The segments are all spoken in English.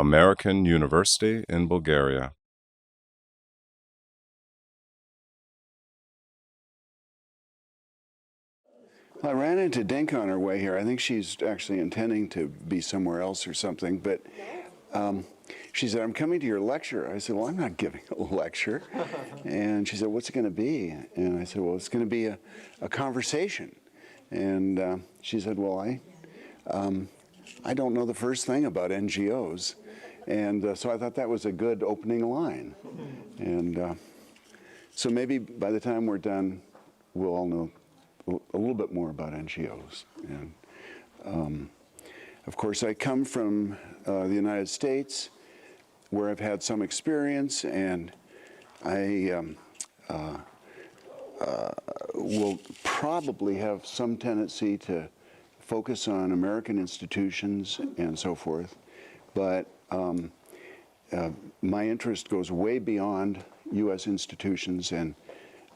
American University in Bulgaria. I ran into Dinka on her way here. I think she's actually intending to be somewhere else or something, but she said, I'm coming to your lecture. I said, well, I'm not giving a lecture. And she said, what's it going to be? And I said, well, it's going to be a conversation. And she said, well, I don't know the first thing about NGOs. And so I thought that was a good opening line. And so maybe by the time we're done, we'll all know a little bit more about NGOs. And of course, I come from the United States, where I've had some experience, and I will probably have some tendency to focus on American institutions and so forth, but my interest goes way beyond U.S. institutions, and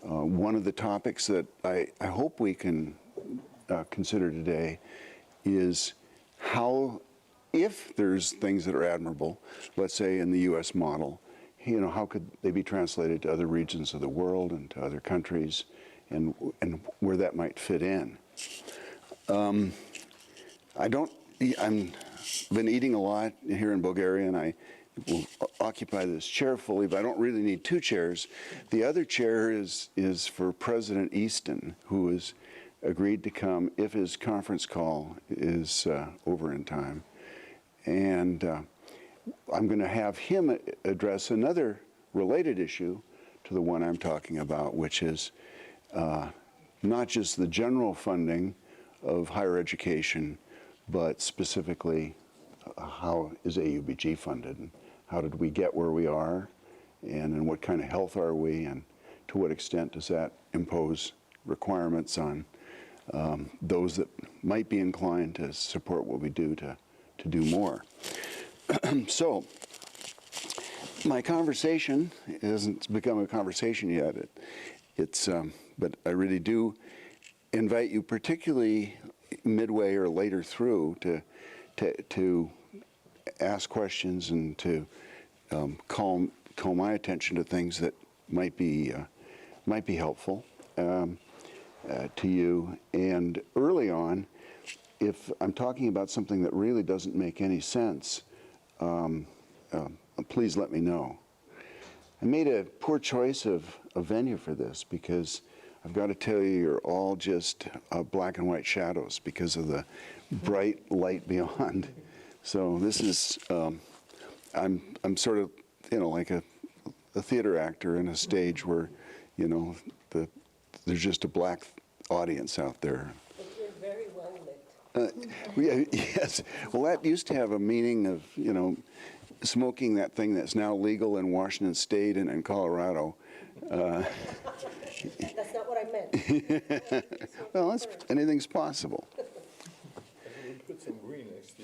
one of the topics that I hope we can consider today is how, if there's things that are admirable, let's say in the U.S. model, how could they be translated to other regions of the world and to other countries, and where that might fit in. I've been eating a lot here in Bulgaria, and I will occupy this chair fully, but I don't really need two chairs. The other chair is for President Easton, who has agreed to come if his conference call is over in time. And I'm going to have him address another related issue to the one I'm talking about, which is not just the general funding of higher education, but specifically how is AUBG funded, and how did we get where we are, and in what kind of health are we, and to what extent does that impose requirements on those that might be inclined to support what we do to do more. So my conversation hasn't become a conversation yet. But I really do invite you, particularly midway or later through, to ask questions and to call my attention to things that might be helpful to you. And early on, if I'm talking about something that really doesn't make any sense, please let me know. I made a poor choice of a venue for this, because I've got to tell you, you're all just black and white shadows because of the bright light beyond. So this is, I'm sort of, like a theater actor in a stage where, there's just a black audience out there. But you're very well lit. Yes. Well, that used to have a meaning of, smoking that thing that's now legal in Washington State and in Colorado. That's not what I meant. Well, anything's possible. Put some green next to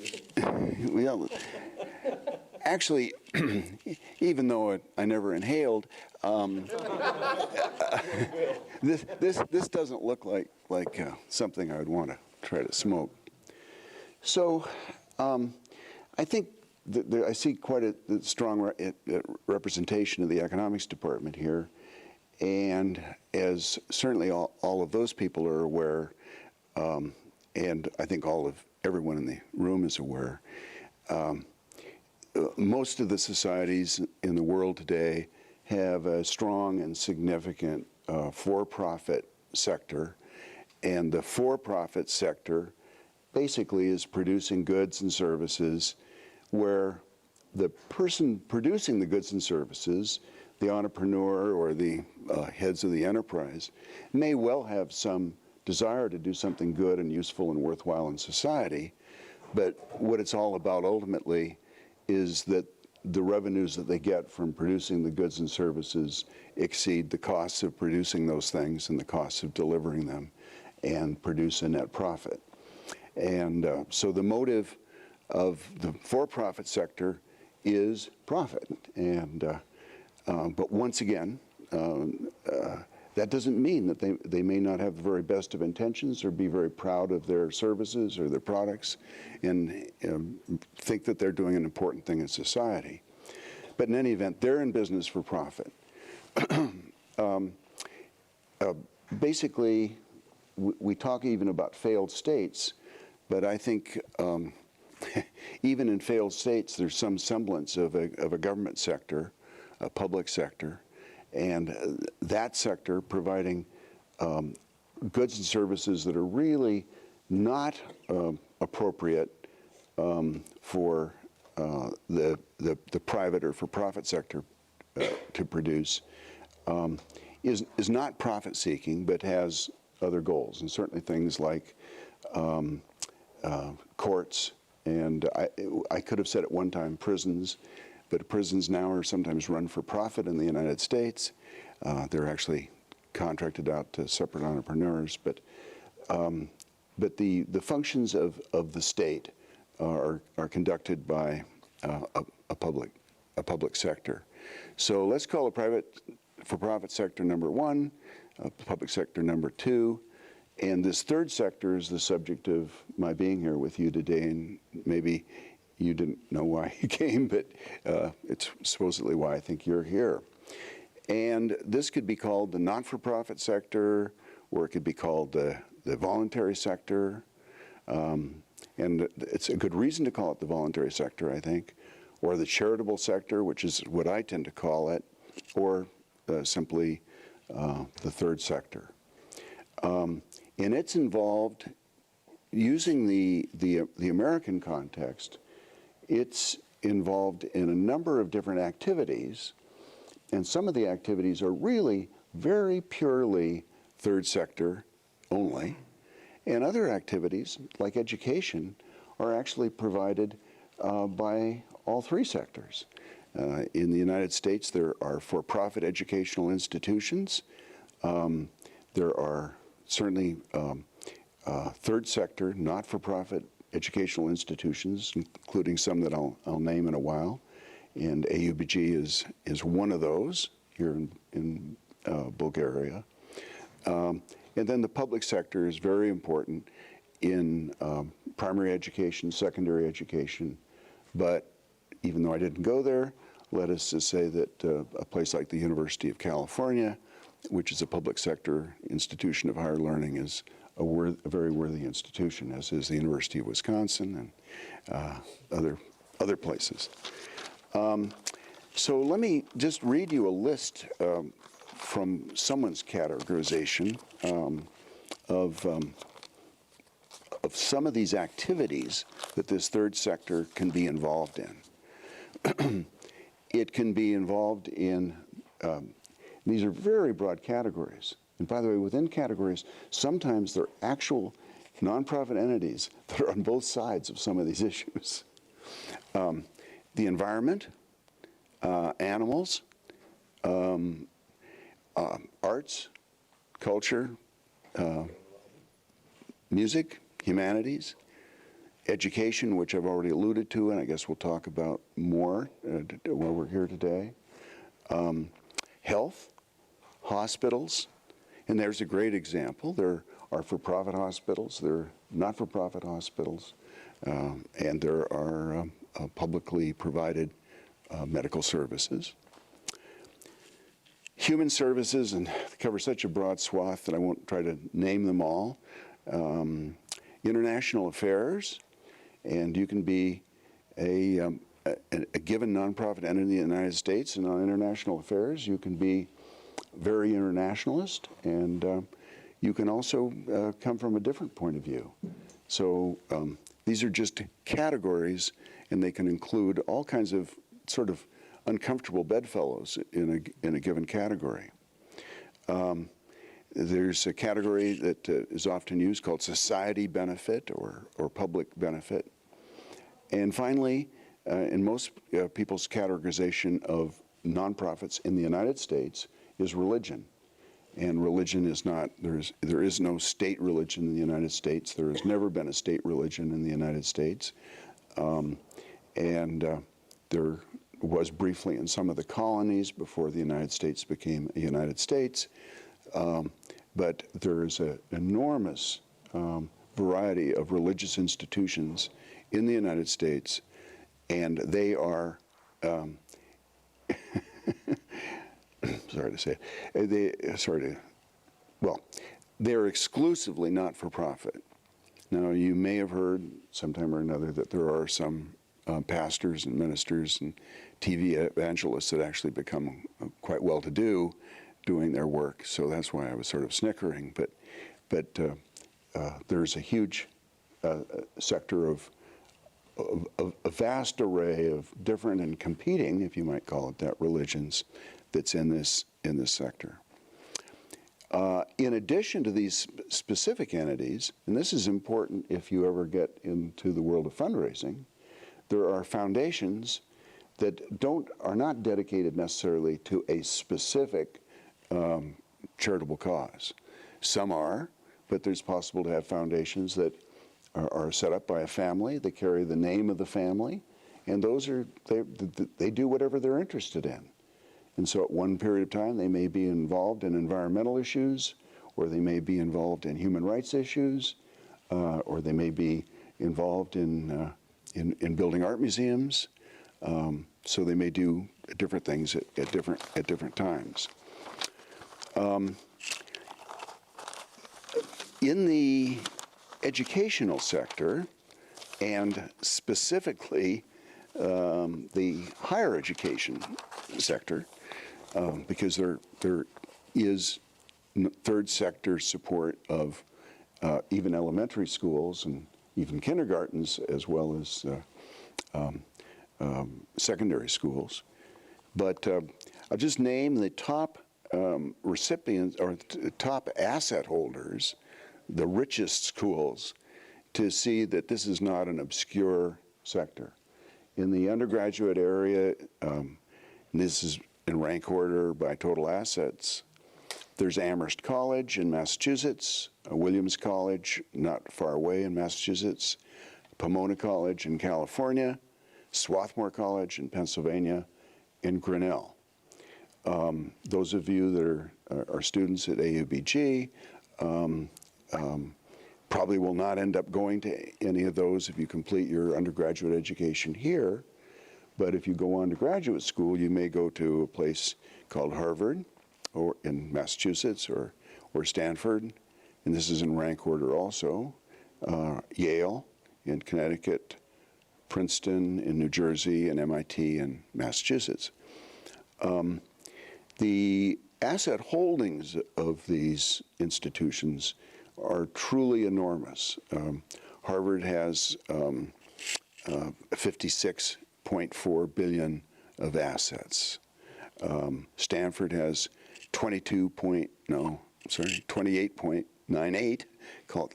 you. Well, actually, even though I never inhaled, this doesn't look like something I would want to try to smoke. So I think I see quite a strong representation of the economics department here, and as certainly all of those people are aware, and I think everyone in the room is aware, most of the societies in the world today have a strong and significant for-profit sector, and the for-profit sector basically is producing goods and services where the person producing the goods and services, the entrepreneur or the heads of the enterprise, may well have some desire to do something good and useful and worthwhile in society, but what it's all about ultimately is that the revenues that they get from producing the goods and services exceed the costs of producing those things and the costs of delivering them, and produce a net profit. And so the motive of the for-profit sector is profit. And but once again, That doesn't mean that they may not have the very best of intentions or be very proud of their services or their products and think that they're doing an important thing in society. But in any event, they're in business for profit. Basically, we talk even about failed states, but I think even in failed states, there's some semblance of a government sector, a public sector, and that sector providing goods and services that are really not appropriate for the private or for-profit sector to produce is not profit-seeking, but has other goals, and certainly things like courts, and I could have said at one time prisons, but prisons now are sometimes run for profit in the United States. They're actually contracted out to separate entrepreneurs, but the functions of the state are conducted by a public sector. So let's call a private for-profit sector number one, public sector number two, and this third sector is the subject of my being here with you today, and maybe you didn't know why you came, but it's supposedly why I think you're here. And this could be called the not-for-profit sector, or it could be called the voluntary sector, and it's a good reason to call it the voluntary sector, I think, or the charitable sector, which is what I tend to call it, or simply the third sector. And it's involved, using the American context, it's involved in a number of different activities, and some of the activities are really very purely third sector only, and other activities, like education, are actually provided by all three sectors. In the United States, there are for-profit educational institutions. There are certainly third sector, not-for-profit educational institutions, including some that I'll name in a while. And AUBG is one of those here in Bulgaria. And then the public sector is very important in primary education, secondary education. But even though I didn't go there, let us just say that a place like the University of California, which is a public sector institution of higher learning, is a very worthy institution, as is the University of Wisconsin and other places. So let me just read you a list from someone's categorization of some of these activities that this third sector can be involved in. It can be involved in, these are very broad categories. And by the way, within categories, sometimes there are actual nonprofit entities that are on both sides of some of these issues. The environment, animals, arts, culture, music, humanities, education, which I've already alluded to, and I guess we'll talk about more while we're here today, health, hospitals, and there's a great example. There are for-profit hospitals, there are not-for-profit hospitals, and there are publicly provided medical services. Human services, and cover such a broad swath that I won't try to name them all. International affairs, and you can be a given nonprofit entity in the United States, and on international affairs you can be very internationalist, and you can also come from a different point of view. So these are just categories, and they can include all kinds of sort of uncomfortable bedfellows in a given category. There's a category that is often used called society benefit or public benefit. And finally, in most people's categorization of nonprofits in the United States is religion. And religion is not, there is no state religion in the United States. There has never been a state religion in the United States. There was briefly in some of the colonies before the United States became a United States. But there is an enormous variety of religious institutions in the United States, and they are, sorry to say it, they're exclusively not-for-profit. Now, you may have heard sometime or another that there are some pastors and ministers and TV evangelists that actually become quite well-to-do doing their work. So that's why I was sort of snickering. But there's a huge sector of a vast array of different and competing, if you might call it that, religions that's in this sector. In addition to these specific entities, and this is important if you ever get into the world of fundraising, there are foundations that are not dedicated necessarily to a specific charitable cause. Some are, but there's possible to have foundations that are set up by a family, that carry the name of the family, and those are, they do whatever they're interested in. And so at one period of time, they may be involved in environmental issues, or they may be involved in human rights issues, or they may be involved in building art museums. So they may do different things at different times. In the educational sector, and specifically the higher education sector, because there is third sector support of even elementary schools and even kindergartens, as well as secondary schools. But I'll just name the top recipients or top asset holders, the richest schools, to see that this is not an obscure sector. In the undergraduate area, and this is in rank order by total assets, there's Amherst College in Massachusetts, Williams College not far away in Massachusetts, Pomona College in California, Swarthmore College in Pennsylvania, and Grinnell. Those of you that are students at AUBG probably will not end up going to any of those if you complete your undergraduate education here. But if you go on to graduate school, you may go to a place called Harvard, or in Massachusetts, or Stanford, and this is in rank order also, Yale in Connecticut, Princeton in New Jersey, and MIT in Massachusetts. The asset holdings of these institutions are truly enormous. Harvard has 56.4 billion of assets. Stanford has 28.98,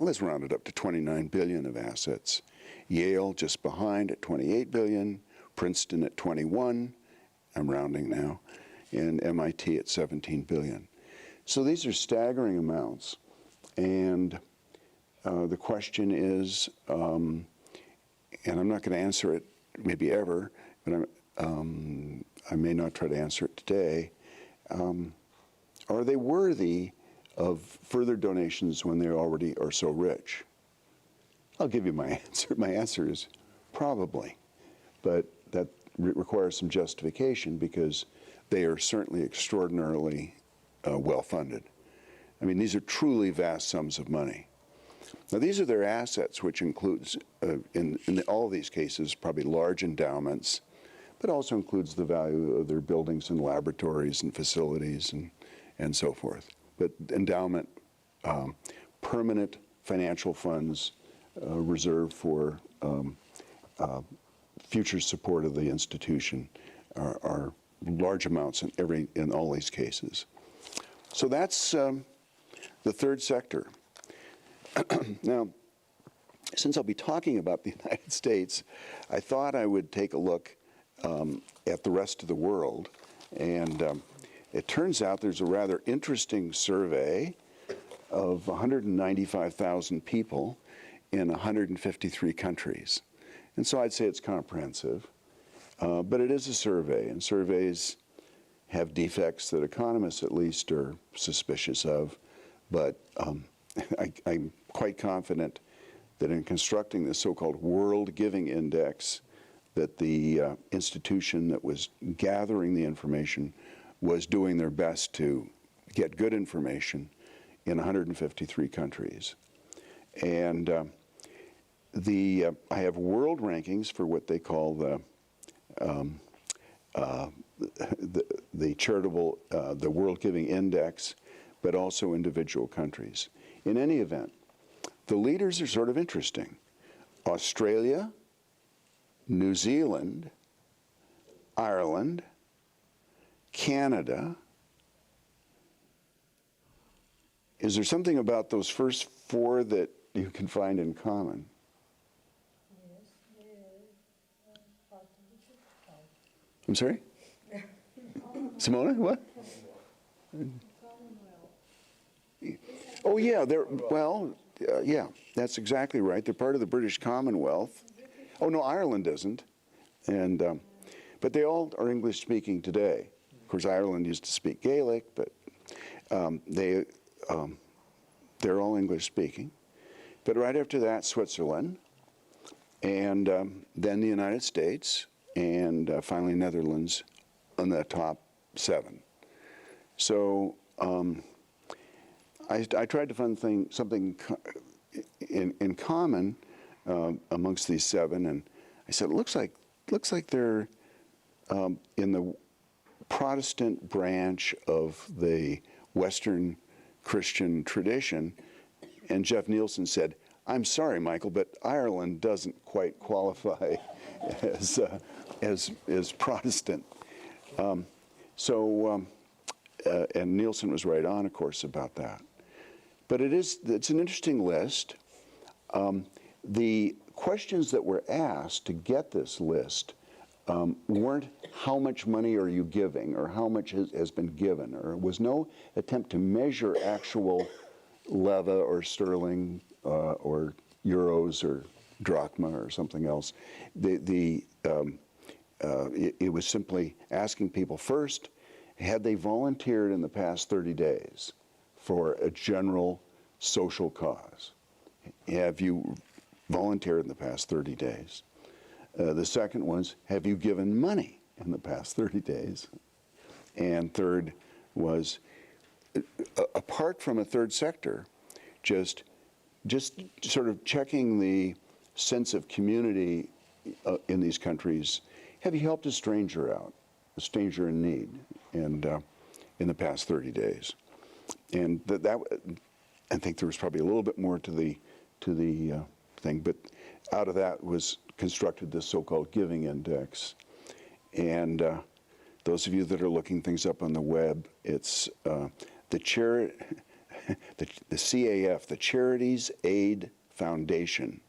let's round it up to 29 billion of assets. Yale just behind at 28 billion, Princeton at 21, I'm rounding now, and MIT at 17 billion. So these are staggering amounts. And the question is, and I'm not going to answer it maybe ever, but I may not try to answer it today. Are they worthy of further donations when they already are so rich? I'll give you my answer. My answer is probably, but that requires some justification because they are certainly extraordinarily well-funded. I mean, these are truly vast sums of money. Now, these are their assets, which includes, in all these cases, probably large endowments, but also includes the value of their buildings and laboratories and facilities and so forth. But endowment, permanent financial funds reserved for future support of the institution are large amounts in all these cases. So that's the third sector. Now, since I'll be talking about the United States, I thought I would take a look at the rest of the world. And it turns out there's a rather interesting survey of 195,000 people in 153 countries. And so I'd say it's comprehensive. But it is a survey, and surveys have defects that economists at least are suspicious of, but I'm quite confident that in constructing this so-called World Giving Index, that the institution that was gathering the information was doing their best to get good information in 153 countries. And I have world rankings for what they call the charitable, the World Giving Index, but also individual countries. In any event, the leaders are sort of interesting. Australia, New Zealand, Ireland, Canada. Is there something about those first four that you can find in common? I'm sorry? Simona, what? Oh yeah, yeah, that's exactly right. They're part of the British Commonwealth. Oh no, Ireland doesn't, and but they all are English speaking today. Of course, Ireland used to speak Gaelic, but they're all English speaking. But right after that, Switzerland, and then the United States, and finally Netherlands on the top 7. So I tried to find something in common amongst these 7, and I said, it looks like they're in the Protestant branch of the Western Christian tradition. And Jeff Nielsen said, I'm sorry, Michael, but Ireland doesn't quite qualify as Protestant. And Nielsen was right on, of course, about that. But it's an interesting list. The questions that were asked to get this list weren't how much money are you giving or how much has been given, or it was no attempt to measure actual leva or sterling or euros or drachma or something else. It was simply asking people first, had they volunteered in the past 30 days for a general social cause? Have you volunteered in the past 30 days? The second was, have you given money in the past 30 days? And third was, apart from a third sector, just sort of checking the sense of community in these countries. Have you helped a stranger out, a stranger in need, and in the past 30 days? And that I think there was probably a little bit more to the thing, but out of that was constructed this so-called giving index. And those of you that are looking things up on the web, it's the CAF, the Charities Aid Foundation,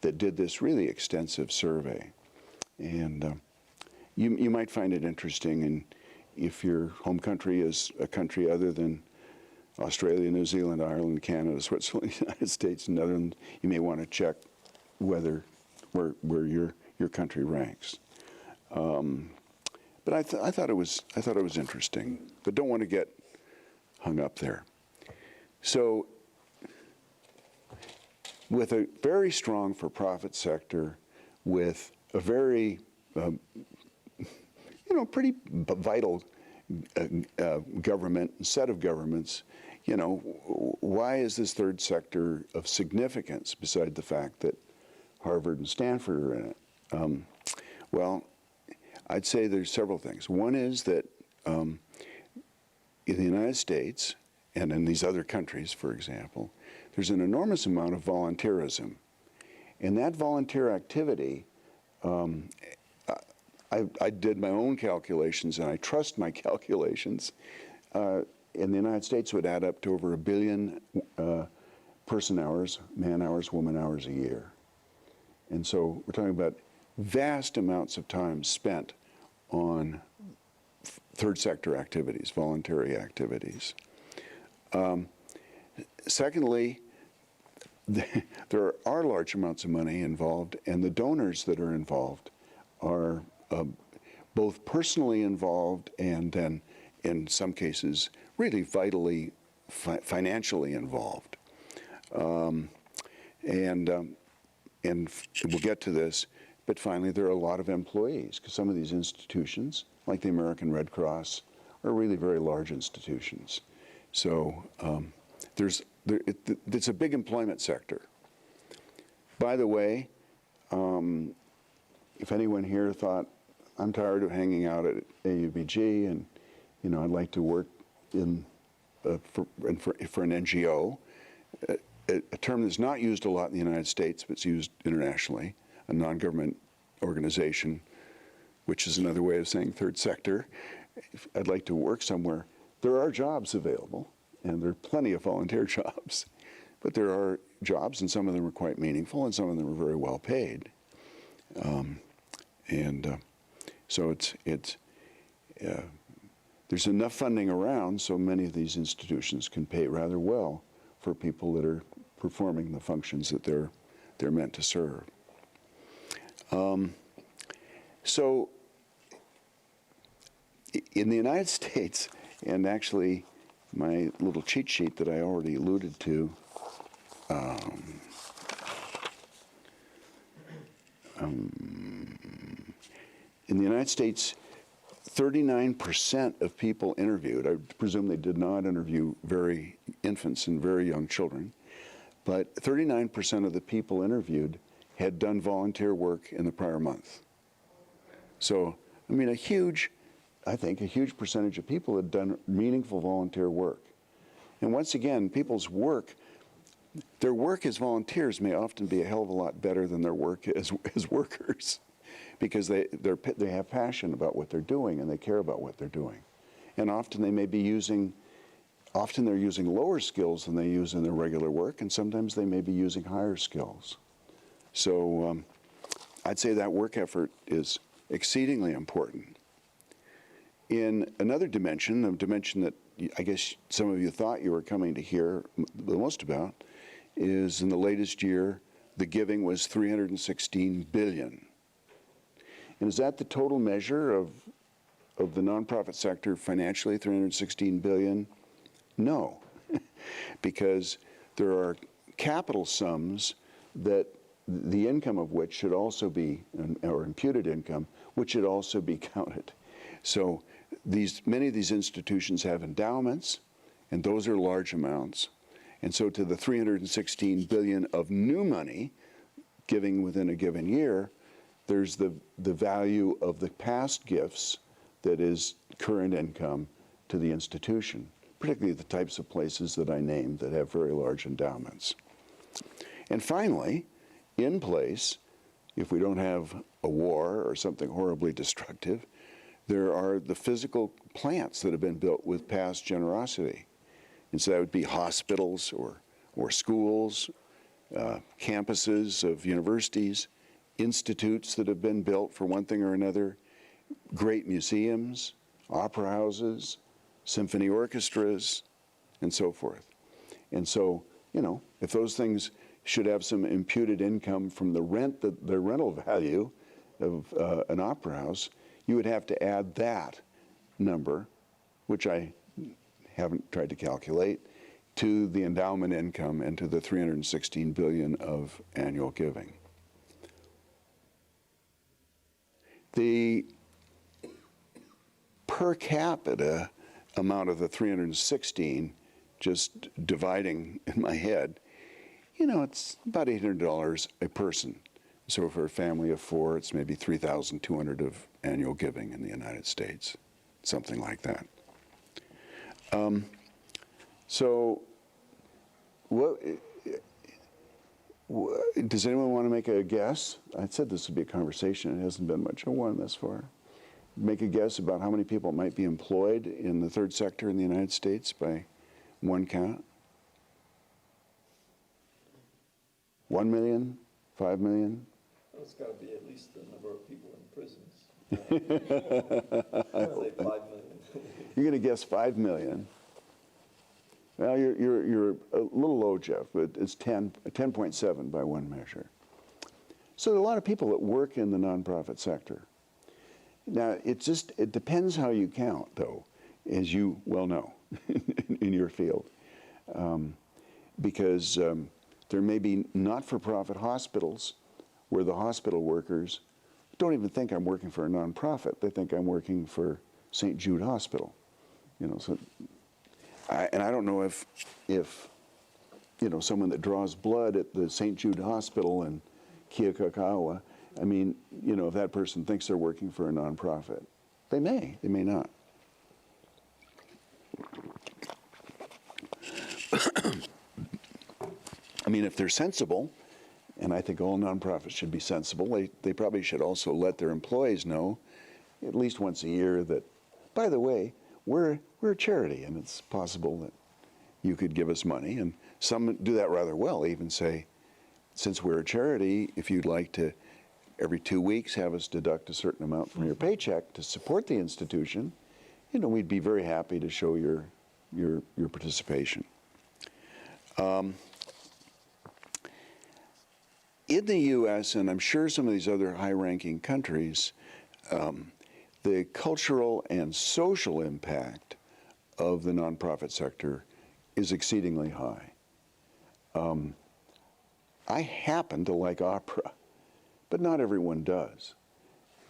that did this really extensive survey. And you might find it interesting, and if your home country is a country other than Australia, New Zealand, Ireland, Canada, Switzerland, United States, and Netherlands, you may want to check where your country ranks. But I thought it was interesting, but don't want to get hung up there. So, with a very strong for-profit sector, with a very pretty vital government, set of governments, why is this third sector of significance beside the fact that Harvard and Stanford are in it? Well, I'd say there's several things. One is that in the United States and in these other countries, for example, there's an enormous amount of volunteerism. And that volunteer activity, I did my own calculations, and I trust my calculations. In the United States, it would add up to over 1 billion person hours, man hours, woman hours a year. And so we're talking about vast amounts of time spent on third sector activities, voluntary activities. Secondly, there are large amounts of money involved, and the donors that are involved are both personally involved and then, in some cases, really vitally financially involved. And we'll get to this, but finally there are a lot of employees, because some of these institutions, like the American Red Cross, are really very large institutions. So it's a big employment sector. By the way, if anyone here thought, I'm tired of hanging out at AUBG and, you know, I'd like to work in for an NGO, a term that's not used a lot in the United States, but it's used internationally, a non-government organization, which is another way of saying third sector. If I'd like to work somewhere, there are jobs available, and there are plenty of volunteer jobs, but there are jobs, and some of them are quite meaningful, and some of them are very well paid. So there's enough funding around so many of these institutions can pay rather well for people that are performing the functions that they're meant to serve. So in the United States, and actually my little cheat sheet that I already alluded to, in the United States, 39% of people interviewed, I presume they did not interview infants and very young children, but 39% of the people interviewed had done volunteer work in the prior month. So, I mean, I think a huge percentage of people had done meaningful volunteer work. And once again, people's work, their work as volunteers may often be a hell of a lot better than their work as workers, because they have passion about what they're doing and they care about what they're doing. And often they may be often they're using lower skills than they use in their regular work, and sometimes they may be using higher skills. So I'd say that work effort is exceedingly important. In another dimension, a dimension that I guess some of you thought you were coming to hear the most about, is in the latest year, the giving was $316 billion. And is that the total measure of the nonprofit sector financially, $316 billion? No, because there are capital sums that the income of which should also be, or imputed income, which should also be counted. So many of these institutions have endowments, and those are large amounts. And so to the $316 billion of new money giving within a given year, there's the value of the past gifts that is current income to the institution, particularly the types of places that I named that have very large endowments. And finally, in place, if we don't have a war or something horribly destructive, there are the physical plants that have been built with past generosity. And so that would be hospitals or schools, campuses of universities, institutes that have been built for one thing or another, great museums, opera houses, symphony orchestras, and so forth. And so, you know, if those things should have some imputed income from the rental value of an opera house, you would have to add that number, which I haven't tried to calculate, to the endowment income and to the $316 billion of annual giving. The per capita amount of the 316, just dividing in my head, you know, it's about $800 a person. So for a family of 4, it's maybe $3,200 of annual giving in the United States, something like that. So does anyone want to make a guess? I said this would be a conversation. It hasn't been much of one thus far. Make a guess about how many people might be employed in the third sector in the United States by one count. 1 million? 5 million? Well, it's got to be at least the number of people in prisons. I'd say 5 million. You're going to guess 5 million. Well, you're a little low, Jeff, but it's 10.7 by one measure. So there are a lot of people that work in the nonprofit sector. Now, it depends how you count, though, as you well know in your field. Because there may be not-for-profit hospitals where the hospital workers don't even think I'm working for a nonprofit. They think I'm working for St. Jude Hospital. You know, so and I don't know if you know, someone that draws blood at the St. Jude Hospital in Keokakawa, I mean, you know, if that person thinks they're working for a nonprofit. They may not. I mean, if they're sensible, and I think all nonprofits should be sensible, they probably should also let their employees know at least once a year that, by the way, we're a charity, and it's possible that you could give us money. And some do that rather well, even say, since we're a charity, if you'd like to, every 2 weeks, have us deduct a certain amount from your paycheck to support the institution, you know, we'd be very happy to show your participation. In the U.S., and I'm sure some of these other high-ranking countries, the cultural and social impact of the nonprofit sector is exceedingly high. I happen to like opera, but not everyone does.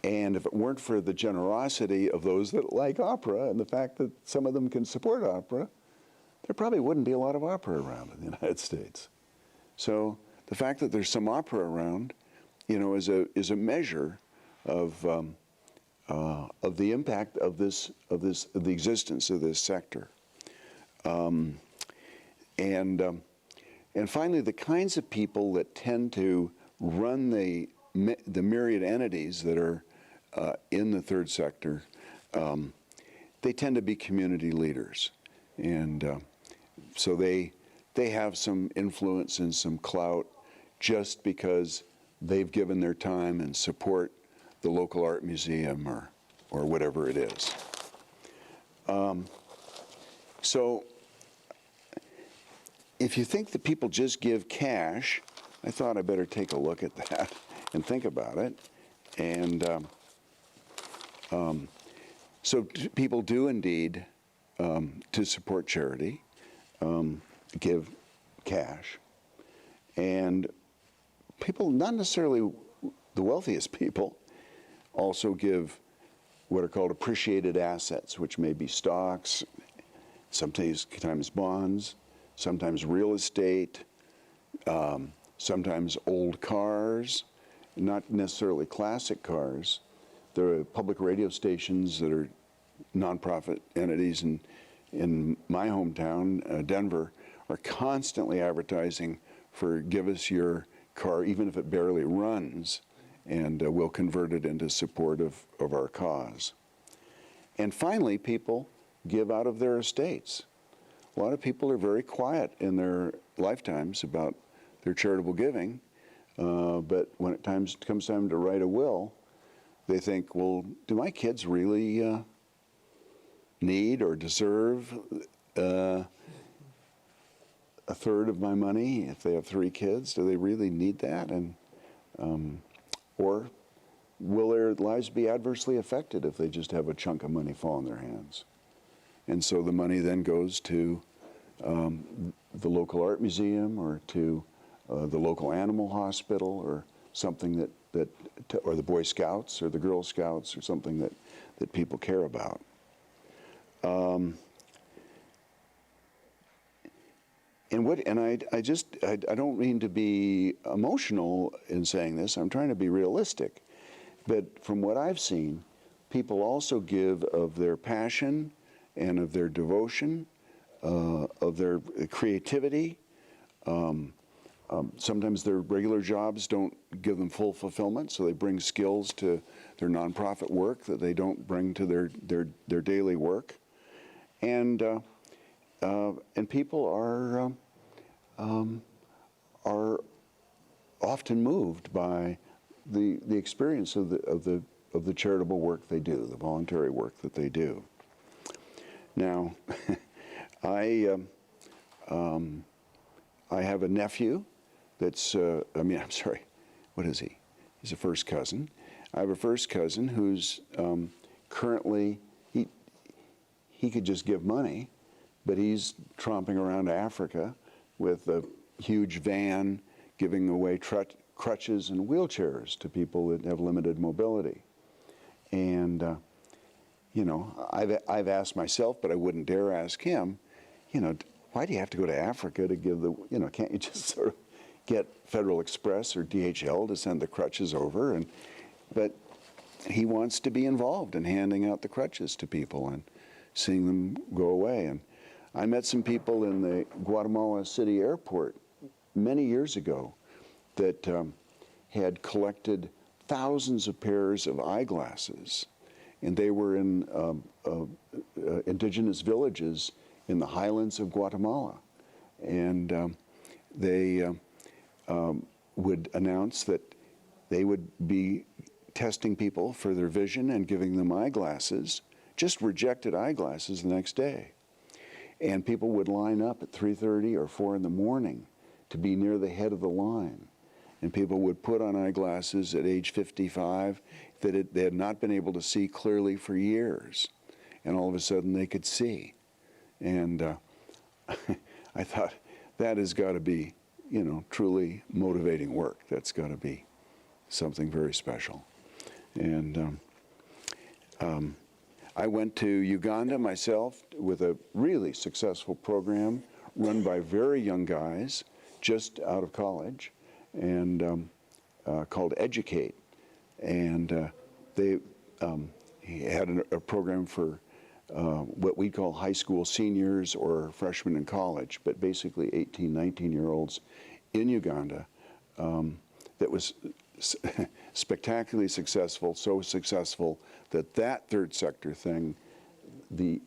And if it weren't for the generosity of those that like opera and the fact that some of them can support opera, there probably wouldn't be a lot of opera around in the United States. So the fact that there's some opera around, you know, is a measure of the impact of the existence of this sector. And finally, the kinds of people that tend to run the myriad entities that are in the third sector, they tend to be community leaders. And so they have some influence and some clout just because they've given their time and support the local art museum or whatever it is. So if you think that people just give cash, I thought I better take a look at that and think about it. And so people do indeed, to support charity, give cash. And people, not necessarily the wealthiest people, also give what are called appreciated assets, which may be stocks, sometimes bonds, sometimes real estate, sometimes old cars, not necessarily classic cars. There are public radio stations that are nonprofit entities in my hometown, Denver, are constantly advertising for give us your car, even if it barely runs, and we'll convert it into support of our cause. And finally, people give out of their estates. A lot of people are very quiet in their lifetimes about their charitable giving, but when it comes time to write a will, they think, well, do my kids really need or deserve a third of my money if they have 3 kids? Do they really need that? And or will their lives be adversely affected if they just have a chunk of money fall in their hands? And so the money then goes to the local art museum or to the local animal hospital or something or the Boy Scouts or the Girl Scouts or something that people care about. I don't mean to be emotional in saying this. I'm trying to be realistic. But from what I've seen, people also give of their passion and of their devotion, of their creativity. Sometimes their regular jobs don't give them full fulfillment, so they bring skills to their nonprofit work that they don't bring to their daily work. And people are often moved by the experience of the charitable work they do, the voluntary work that they do. Now, I have a nephew that's, I'm sorry, what is he? He's a first cousin. I have a first cousin who's currently, he could just give money, but he's tromping around Africa with a huge van giving away crutches and wheelchairs to people that have limited mobility. And, you know, I've asked myself, but I wouldn't dare ask him, you know, why do you have to go to Africa to give the, you know, can't you just sort of get Federal Express or DHL to send the crutches over? And, but he wants to be involved in handing out the crutches to people and seeing them go away. And I met some people in the Guatemala City airport many years ago that had collected thousands of pairs of eyeglasses, and they were in indigenous villages in the highlands of Guatemala. And they would announce that they would be testing people for their vision and giving them eyeglasses, just rejected eyeglasses the next day. And people would line up at 3:30 or 4 in the morning to be near the head of the line. And people would put on eyeglasses at age 55 that they had not been able to see clearly for years. And all of a sudden they could see. And I thought, that has got to be, you know, truly motivating work. That's got to be something very special. And I went to Uganda myself with a really successful program run by very young guys just out of college, and called Educate. And they had a program for what we call high school seniors or freshmen in college, but basically 18, 19-year-olds in Uganda, that was spectacularly successful, so successful that that third sector thing, the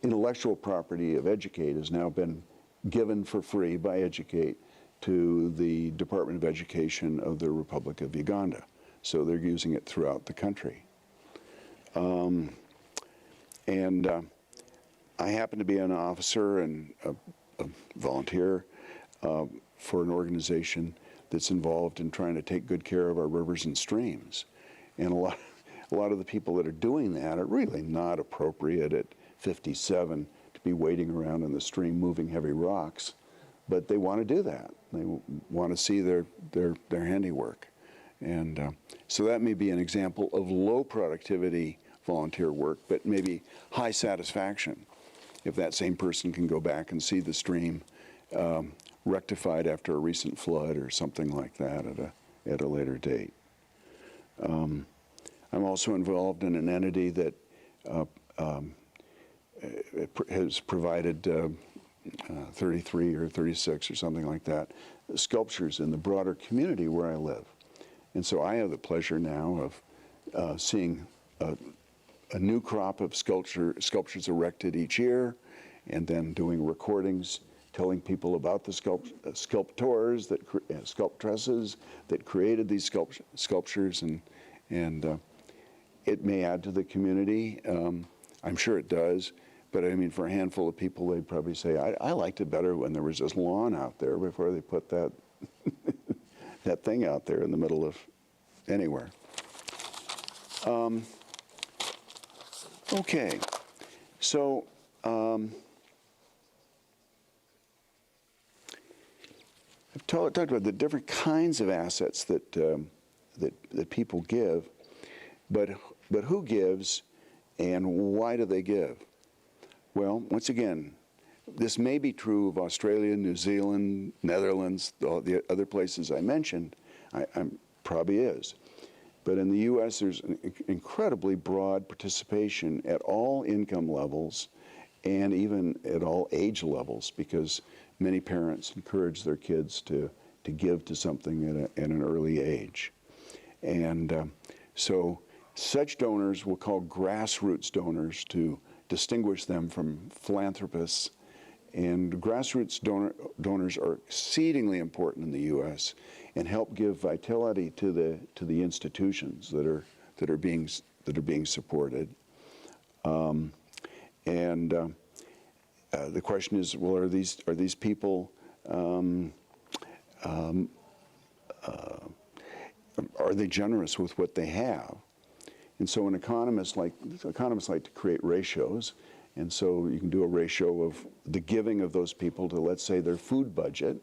intellectual property of Educate, has now been given for free by Educate to the Department of Education of the Republic of Uganda. So they're using it throughout the country. I happen to be an officer and a volunteer for an organization that's involved in trying to take good care of our rivers and streams. And a lot of the people that are doing that are really not appropriate at 57 to be waiting around in the stream moving heavy rocks, but they want to do that. They want to see their handiwork. And so that may be an example of low productivity volunteer work, but maybe high satisfaction if that same person can go back and see the stream rectified after a recent flood or something like that at a later date. I'm also involved in an entity that has provided 33 or 36 or something like that sculptures in the broader community where I live. And so I have the pleasure now of seeing a new crop of sculptures erected each year, and then doing recordings telling people about the sculptors, sculptresses that created these sculptures, and it may add to the community. I'm sure it does, but I mean, for a handful of people, they'd probably say, I liked it better when there was just lawn out there before they put that that thing out there in the middle of anywhere. Okay, so I've talked about the different kinds of assets that that people give, but who gives and why do they give? Well, once again, this may be true of Australia, New Zealand, Netherlands, the other places I mentioned. I'm probably is. But in the U.S., there's an incredibly broad participation at all income levels and even at all age levels, because many parents encourage their kids to give to something at an early age. And so such donors we'll call grassroots donors to distinguish them from philanthropists. And grassroots donors are exceedingly important in the U.S. and help give vitality to the institutions that are being supported. The question is, well, are these people are they generous with what they have? And so economists like to create ratios, and so you can do a ratio of the giving of those people to, let's say, their food budget.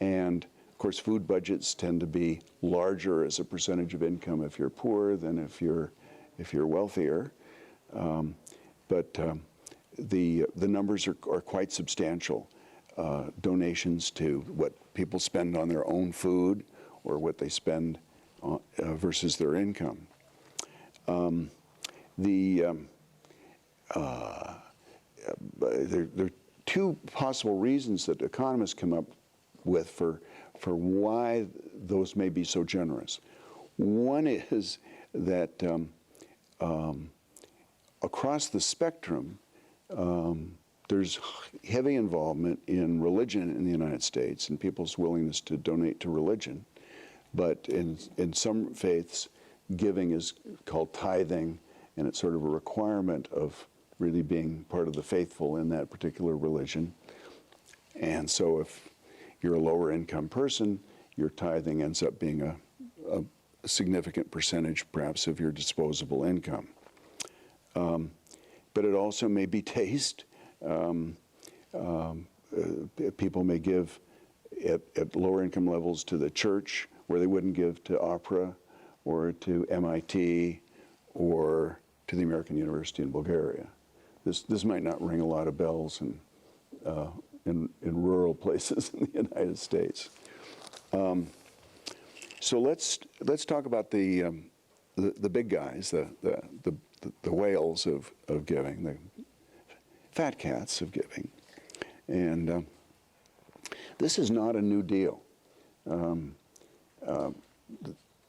And of course, food budgets tend to be larger as a percentage of income if you're poor than if you're wealthier. But the numbers are quite substantial. Donations to what people spend on their own food or what they spend versus their income. There are two possible reasons that economists come up with for why those may be so generous. One is that across the spectrum, there's heavy involvement in religion in the United States and people's willingness to donate to religion. But in some faiths, giving is called tithing, and it's sort of a requirement of really being part of the faithful in that particular religion. And so if you're a lower income person, your tithing ends up being a significant percentage, perhaps, of your disposable income. But it also may be taste. People may give at lower income levels to the church, where they wouldn't give to opera or to MIT or to the American University in Bulgaria. This might not ring a lot of bells in rural places in the United States. So let's talk about the big guys, the whales of giving, the fat cats of giving, and this is not a new deal.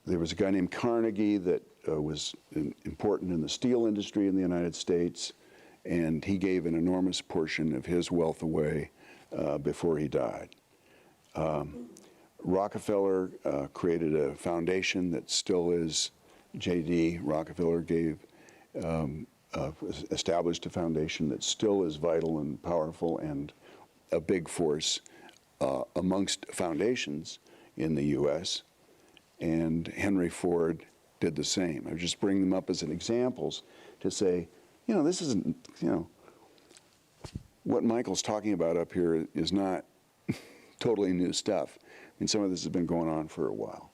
There was a guy named Carnegie that was important in the steel industry in the United States, and he gave an enormous portion of his wealth away before he died. Rockefeller created a foundation that still is, J.D. Rockefeller established a foundation that still is vital and powerful and a big force amongst foundations in the U.S., and Henry Ford did the same. I just bring them up as examples to say, this isn't, what Michael's talking about up here is not totally new stuff. I mean, some of this has been going on for a while.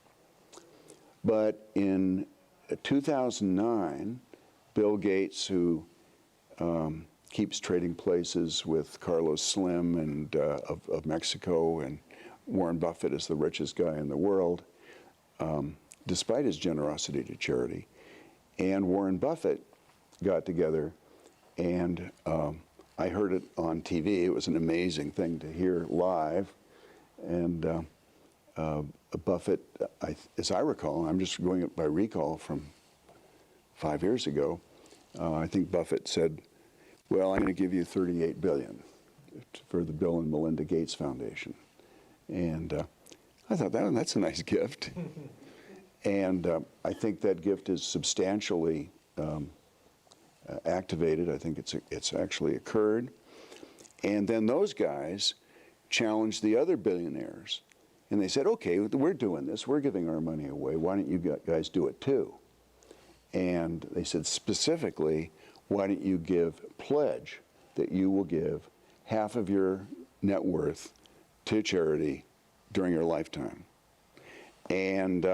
But in 2009, Bill Gates, who keeps trading places with Carlos Slim and of Mexico, and Warren Buffett is the richest guy in the world, despite his generosity to charity. And Warren Buffett got together, and I heard it on TV. It was an amazing thing to hear live. And Buffett, as I recall, I'm just going by recall from 5 years ago, I think Buffett said, well, I'm going to give you $38 billion for the Bill and Melinda Gates Foundation. And I thought, that's a nice gift. And I think that gift is substantially activated. I think it's actually occurred. And then those guys challenged the other billionaires. And they said, okay, we're doing this. We're giving our money away. Why don't you guys do it too? And they said specifically, why don't you pledge that you will give half of your net worth to charity during your lifetime? And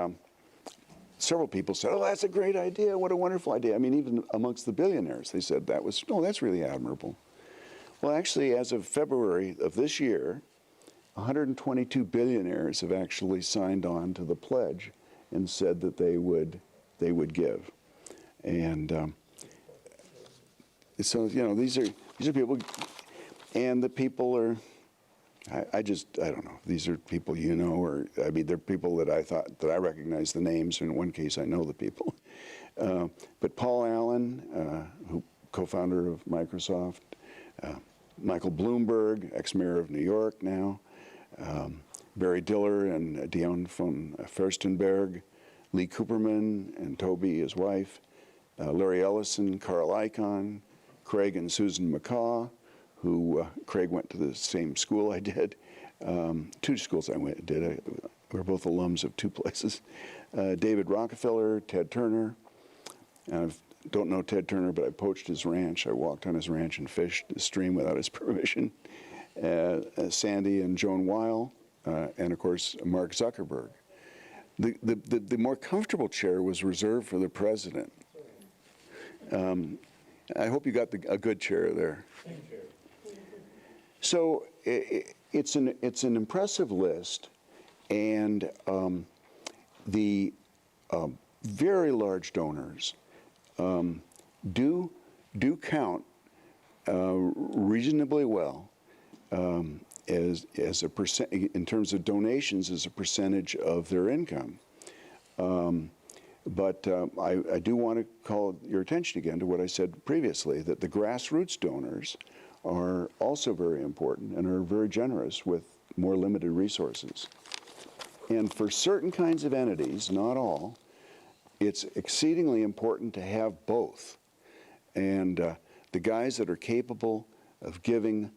several people said, oh, that's a great idea. What a wonderful idea. I mean, even amongst the billionaires, they said that's really admirable. Well, actually, as of February of this year, 122 billionaires have actually signed on to the pledge and said that they would give. And so, these are people, and the people are, I don't know, these are people or, I mean, they're people that I recognize the names. In one case, I know the people. But Paul Allen, who co-founder of Microsoft, Michael Bloomberg, ex-mayor of New York now, Barry Diller and Dion von Furstenberg, Lee Cooperman and Toby, his wife, Larry Ellison, Carl Icahn, Craig and Susan McCaw, who Craig went to the same school I did, two schools I did. we're both alums of two places. David Rockefeller, Ted Turner. I don't know Ted Turner, but I poached his ranch. I walked on his ranch and fished the stream without his permission. Sandy and Joan Weil, and of course Mark Zuckerberg. The more comfortable chair was reserved for the president. I hope you got a good chair there. So it's an impressive list, and the very large donors do count reasonably well as a percent in terms of donations as a percentage of their income. But I do want to call your attention again to what I said previously, that the grassroots donors are also very important and are very generous with more limited resources. And for certain kinds of entities, not all, it's exceedingly important to have both. And the guys that are capable of giving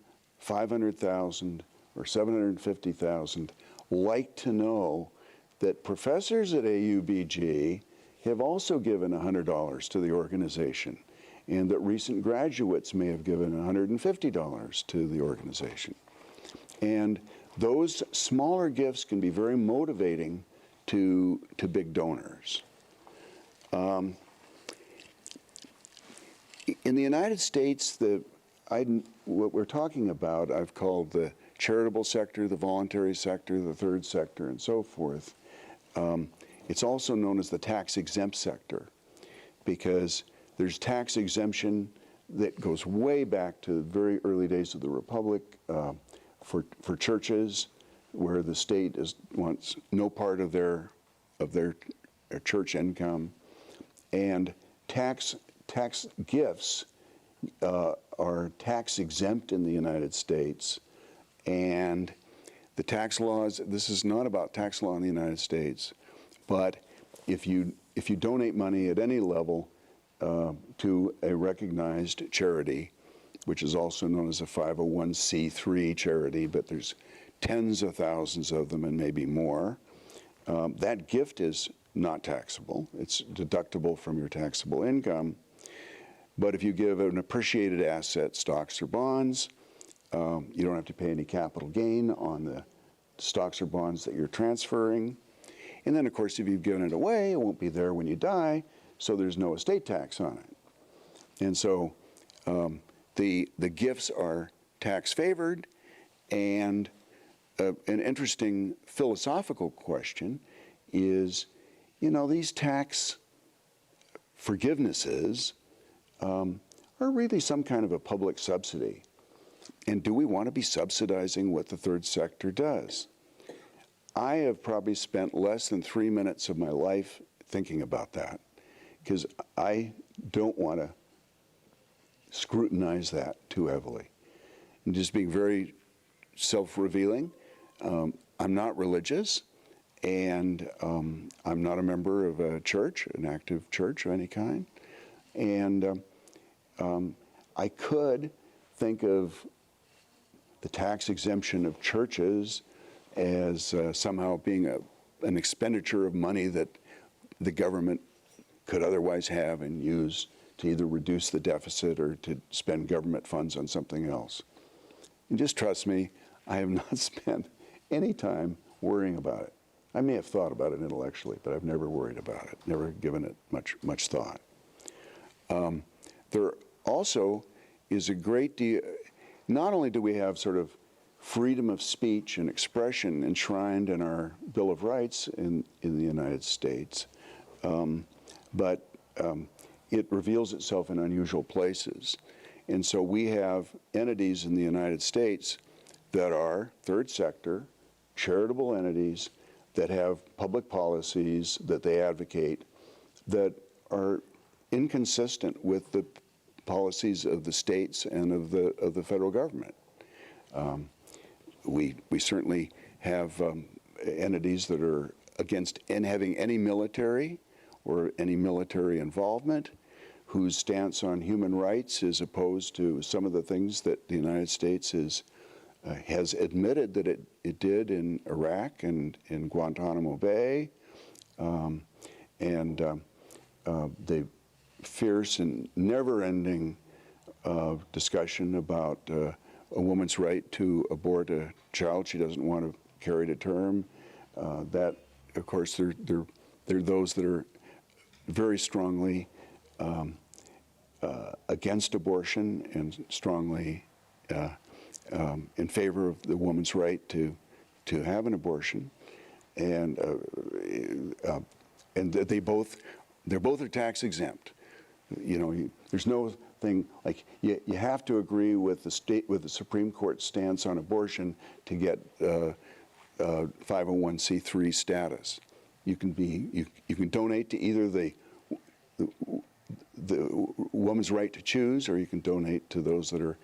$500,000 or $750,000 like to know that professors at AUBG have also given $100 to the organization, and that recent graduates may have given $150 to the organization. And those smaller gifts can be very motivating to big donors. In the United States, what we're talking about, I've called the charitable sector, the voluntary sector, the third sector, and so forth. It's also known as the tax-exempt sector, because there's tax exemption that goes way back to the very early days of the Republic for churches, where the state wants no part of their church income, and tax gifts are tax exempt in the United States, and the tax laws. This is not about tax law in the United States, but if you donate money at any level to a recognized charity, which is also known as a 501c3 charity, but there's tens of thousands of them and maybe more, that gift is not taxable. It's deductible from your taxable income. But if you give an appreciated asset, stocks or bonds, you don't have to pay any capital gain on the stocks or bonds that you're transferring. And then, of course, if you've given it away, it won't be there when you die, so there's no estate tax on it. And so the gifts are tax favored. And an interesting philosophical question is, these tax forgivenesses are really some kind of a public subsidy. And do we want to be subsidizing what the third sector does? I have probably spent less than 3 minutes of my life thinking about that, because I don't want to scrutinize that too heavily. And just being very self-revealing, I'm not religious, and I'm not a member of a church, an active church of any kind. And I could think of the tax exemption of churches as somehow being an expenditure of money that the government could otherwise have and use to either reduce the deficit or to spend government funds on something else. And just trust me, I have not spent any time worrying about it. I may have thought about it intellectually, but I've never worried about it, never given it much thought. There also is a great deal, not only do we have sort of freedom of speech and expression enshrined in our Bill of Rights in the United States, but it reveals itself in unusual places. And so we have entities in the United States that are third sector, charitable entities that have public policies that they advocate that are inconsistent with the policies of the states and of the federal government. We certainly have entities that are against having any military or any military involvement, whose stance on human rights is opposed to some of the things that the United States is has admitted that it did in Iraq and in Guantanamo Bay, and the fierce and never-ending discussion about a woman's right to abort a child she doesn't want to carry to term. That, of course, they're those that are very strongly against abortion and strongly in favor of the woman's right to have an abortion, and they're both are tax exempt. You know, there's no thing like you have to agree with the Supreme Court stance on abortion to get 501c3 status. You can donate to either the woman's right to choose, or you can donate to those that are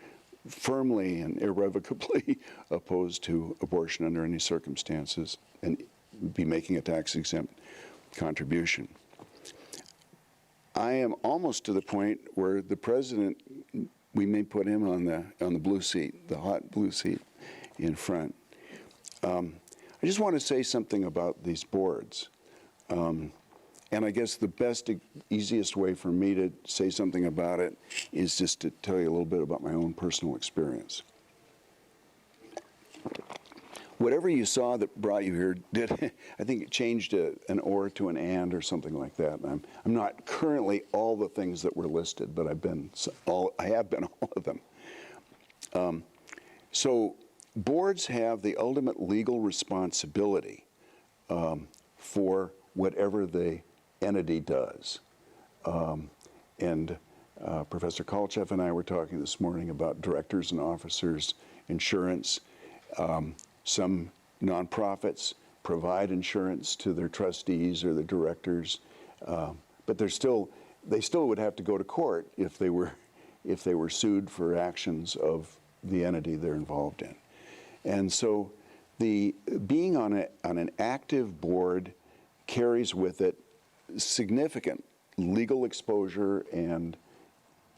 firmly and irrevocably opposed to abortion under any circumstances and be making a tax-exempt contribution. I am almost to the point where the president, we may put him on the blue seat, the hot blue seat in front. I just want to say something about these boards. And I guess the best, easiest way for me to say something about it is just to tell you a little bit about my own personal experience. Whatever you saw that brought you here did, I think it changed an or to an and or something like that. I'm not currently all the things that were listed, but I have been all of them. So boards have the ultimate legal responsibility for whatever the entity does. Professor Kolchev and I were talking this morning about directors and officers insurance. Some nonprofits provide insurance to their trustees or the directors, but they still would have to go to court if they were sued for actions of the entity they're involved in. And so being on an active board carries with it significant legal exposure, and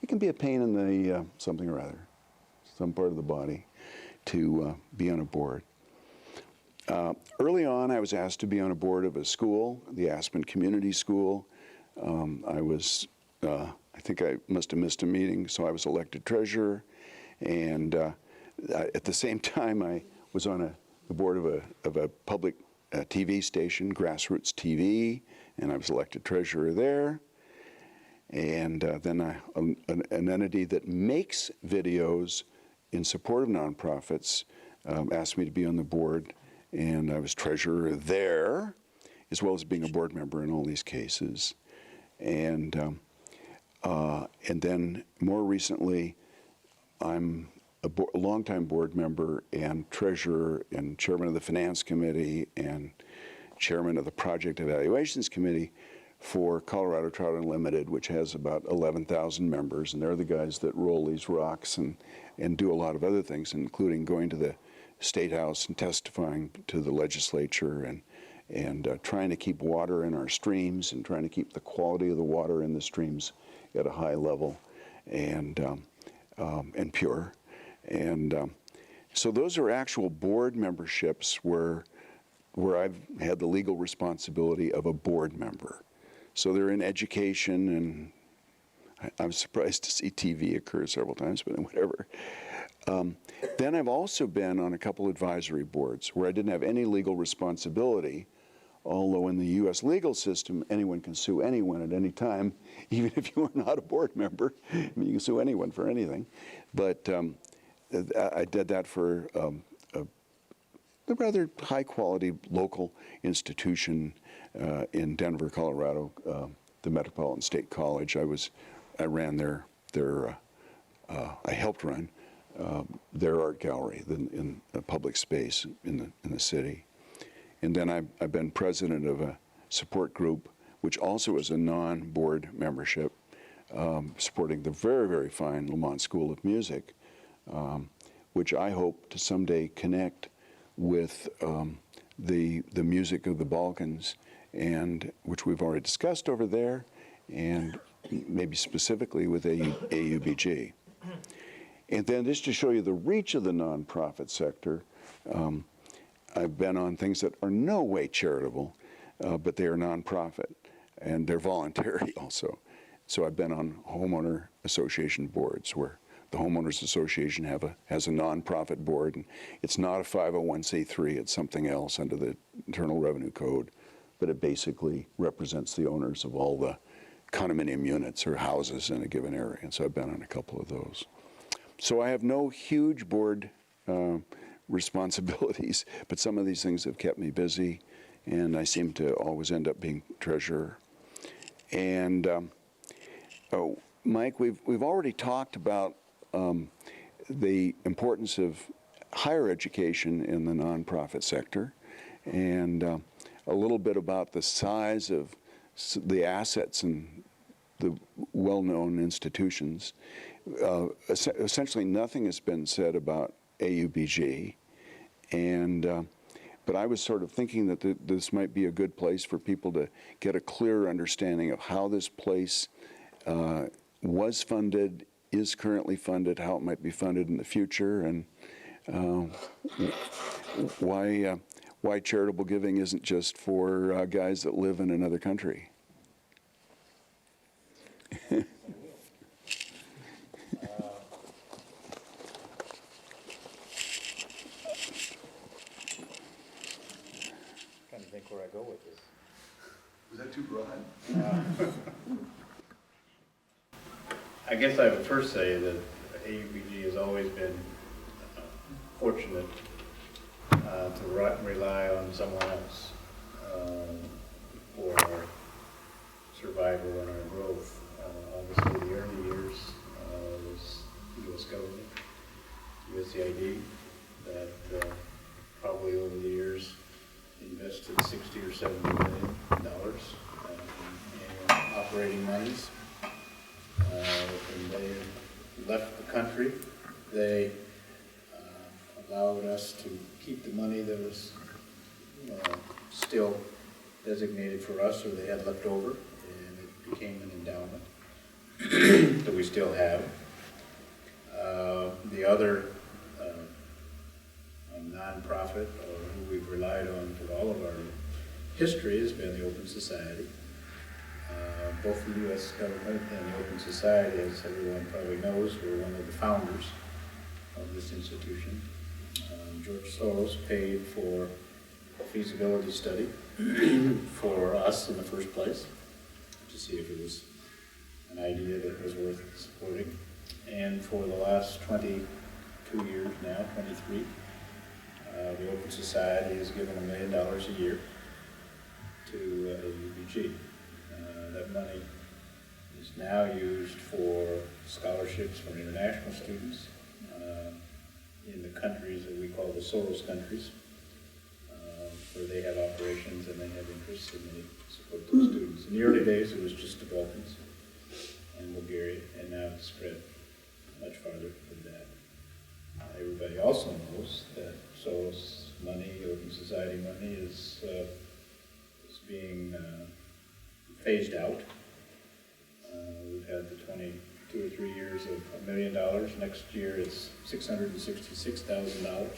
it can be a pain in the something or other, some part of the body, to be on a board. Early on, I was asked to be on a board of a school, the Aspen Community School. I think I must have missed a meeting, so I was elected treasurer. And at the same time, I was on the board of a public TV station, Grassroots TV, and I was elected treasurer there. And then an entity that makes videos in support of nonprofits asked me to be on the board, and I was treasurer there, as well as being a board member in all these cases. And then more recently, I'm a longtime board member and treasurer and chairman of the Finance Committee and chairman of the Project Evaluations Committee for Colorado Trout Unlimited, which has about 11,000 members, and they're the guys that roll these rocks and do a lot of other things, including going to the State House and testifying to the legislature and trying to keep water in our streams and trying to keep the quality of the water in the streams at a high level and pure. And so those are actual board memberships where I've had the legal responsibility of a board member. So they're in education, and I'm surprised to see TV occur several times, but whatever. Then I've also been on a couple advisory boards where I didn't have any legal responsibility, although in the U.S. legal system, anyone can sue anyone at any time, even if you are not a board member. I mean, you can sue anyone for anything. But I did that for a rather high-quality local institution in Denver, Colorado, the Metropolitan State College. I ran I helped run their art gallery in a public space in the city. And then I've been president of a support group, which also is a non-board membership, supporting the very, very fine Lamont School of Music, which I hope to someday connect with the music of the Balkans, and which we've already discussed over there, and maybe specifically with AUBG. And then just to show you the reach of the nonprofit sector, I've been on things that are no way charitable, but they are nonprofit, and they're voluntary also. So I've been on homeowner association boards where the homeowners association has a nonprofit board, and it's not a 501c3, it's something else under the Internal Revenue Code, but it basically represents the owners of all the condominium units or houses in a given area, and so I've been on a couple of those. So I have no huge board responsibilities, but some of these things have kept me busy, and I seem to always end up being treasurer. And Mike, we've already talked about the importance of higher education in the nonprofit sector, and a little bit about the size of the assets in the well-known institutions. Essentially, nothing has been said about AUBG, and but I was sort of thinking that this might be a good place for people to get a clearer understanding of how this place was funded, is currently funded, how it might be funded in the future, and why charitable giving isn't just for guys that live in another country. Trying to think where I go with this. Was that too broad? I guess I would first say that AUBG has always been fortunate to rely on someone else for our survival and our growth. Obviously, the early years was the U.S. government, USAID, that probably over the years invested $60 or $70 million in operating monies. When they left the country, they allowed us to keep the money that was still designated for us, or they had left over, and it became an endowment that we still have. The other nonprofit, or who we've relied on for all of our history, has been the Open Society. Both the U.S. government and the Open Society, as everyone probably knows, were one of the founders of this institution. George Soros paid for a feasibility study for us in the first place to see if it was an idea that was worth supporting. And for the last 22 years now, 23, the Open Society has given $1 million a year to AUBG. That money is now used for scholarships for international students in the countries that we call the Soros countries, where they have operations and they have interests and they support those students. In the early days, it was just the Balkans and Bulgaria, and now it's spread much farther than that. Everybody also knows that Soros money, Open Society money, is being phased out. We've had the 22 or 3 years of $1 million. Next year it's $666,000.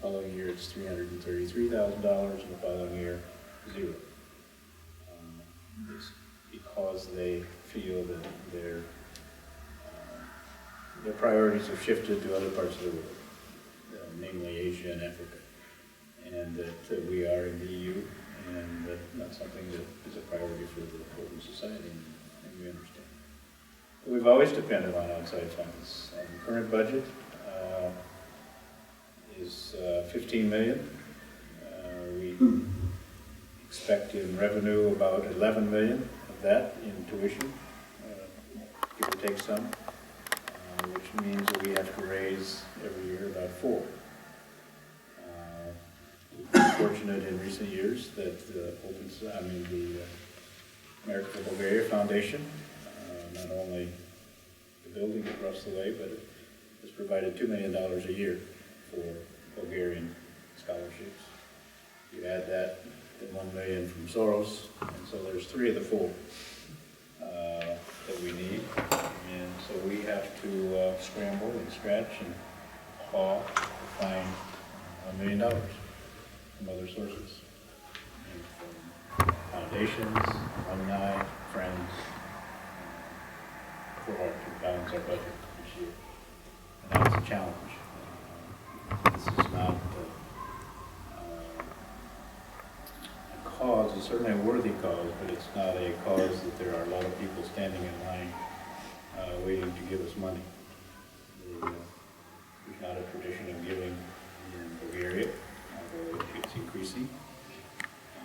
Following year it's $333,000, and the following year, zero. It's because they feel that their priorities have shifted to other parts of the world, namely Asia and Africa, and that we are in the EU, and that's not something that is a priority for the Open Society, and we understand. But we've always depended on outside funds. The current budget is $15 million. We expect in revenue about $11 million of that in tuition, give or take some, which means that we have to raise every year about $4 million. We've been fortunate in recent years that the America for Bulgaria Foundation, not only the building across the way, but it has provided $2 million a year for Bulgarian scholarships. You add that to $1 million from Soros, and so there's 3 of the 4 that we need, and so we have to scramble and scratch and claw to find $1 million from other sources. And from foundations, alumni, friends, for our to balance our budget this year. And that's a challenge. This is not a cause, it's certainly a worthy cause, but it's not a cause that there are a lot of people standing in line waiting to give us money. There's not a tradition of giving in Bulgaria, although it's increasing. I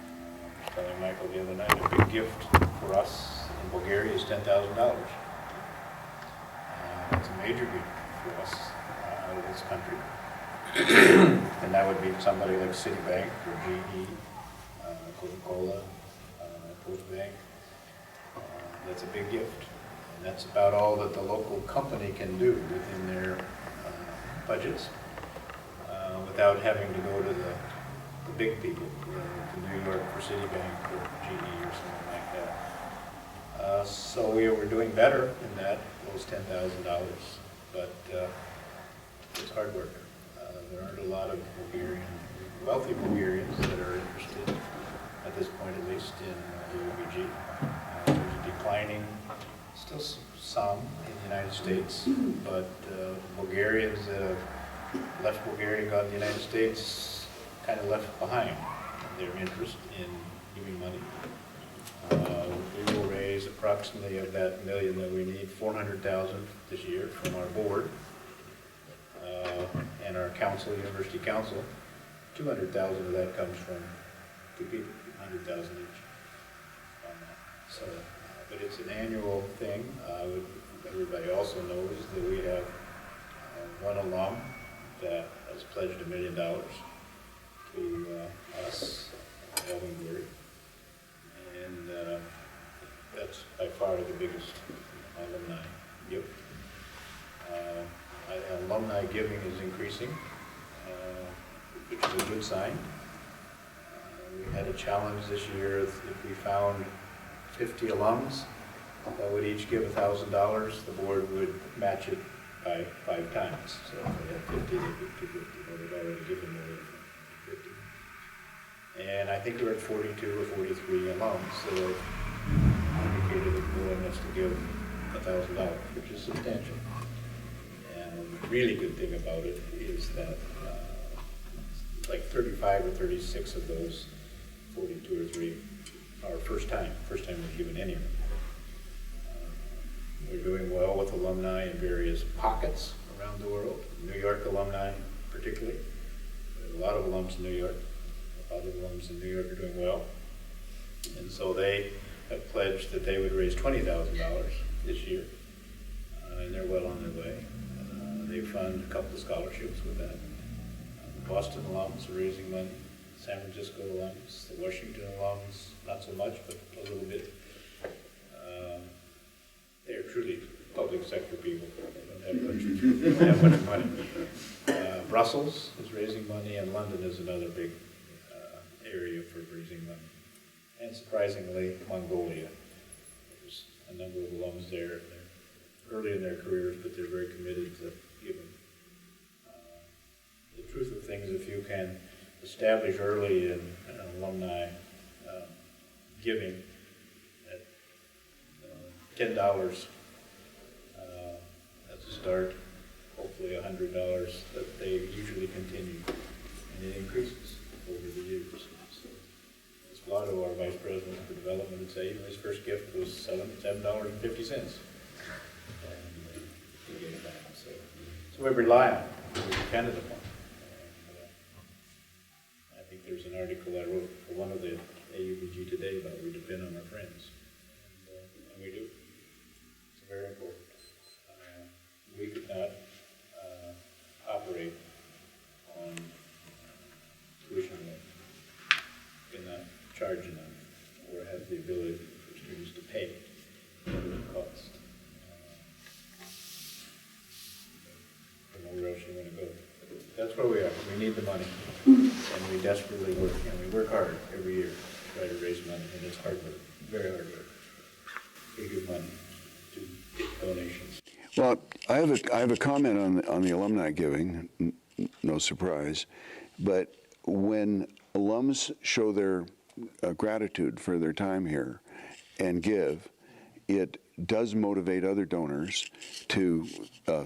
was telling Michael the other night, a big gift for us in Bulgaria is $10,000. It's a major gift for us out of this country. And that would be somebody like Citibank or GE, Coca-Cola, Postbank. That's a big gift. And that's about all that the local company can do within their budgets without having to go to the big people, to New York for Citibank or GE or something like that. So we're doing better in that, those $10,000, but it's hard work. There aren't a lot of wealthy Bulgarians that are interested, at this point at least, in AUBG. There's a declining, still some in the United States, but Bulgarians that have left Bulgaria and gone to the United States kind of left behind their interest in giving money. We will raise approximately of that $1 million that we need, $400,000 this year from our board and our council, University Council. $200,000 of that comes from two people, $100,000 each on that. So, but it's an annual thing. Everybody also knows that we have one alum that has pledged $1 million to us, Bulgaria. And that's by far the biggest alumni gift. Alumni giving is increasing, which is a good sign. We had a challenge this year. If we found 50 alums that would each give $1,000, the board would match it by 5 times. So if we had 50, they would give 250. Well, we've already given more than 50. And I think we're at 42 or 43 alums that have indicated a willingness to give $1,000, which is substantial. And the really good thing about it is that like 35 or 36 of those 42 or 3 are first time we've given any of them. We're doing well with alumni in various pockets around the world. New York alumni particularly. There's a lot of alums in New York. A lot of alums in New York are doing well. And so they have pledged that they would raise $20,000 this year. And they're well on their way. They fund a couple of scholarships with that. The Boston alums are raising money. San Francisco alums, the Washington alums, not so much, but a little bit. They're truly public sector people. They don't have much money. Brussels is raising money, and London is another big area for raising money. And surprisingly, Mongolia. There's a number of alums there. They're early in their careers, but they're very committed to giving. The truth of things, if you can establish early in alumni giving at $10 as a start, hopefully $100, that they usually continue, and it increases over the years. So, as Vlado, our Vice President for Development, would say, his first gift was $7.50. And he gave it back. So we rely on it, we depended upon it. I think there's an article I wrote for one of the AUBG today about we depend on our friends. And we do. It's very important. We could not operate on tuition alone. We cannot charge enough or have the ability for students to pay what it would cost. I don't know where else you want to go. That's where we are. We need the money. And we desperately work. And we work hard every year to try to raise money. And it's hard work. Very hard work. We give money to get donations. Well, I have a comment on the alumni giving, no surprise, but when alums show their gratitude for their time here and give, it does motivate other donors to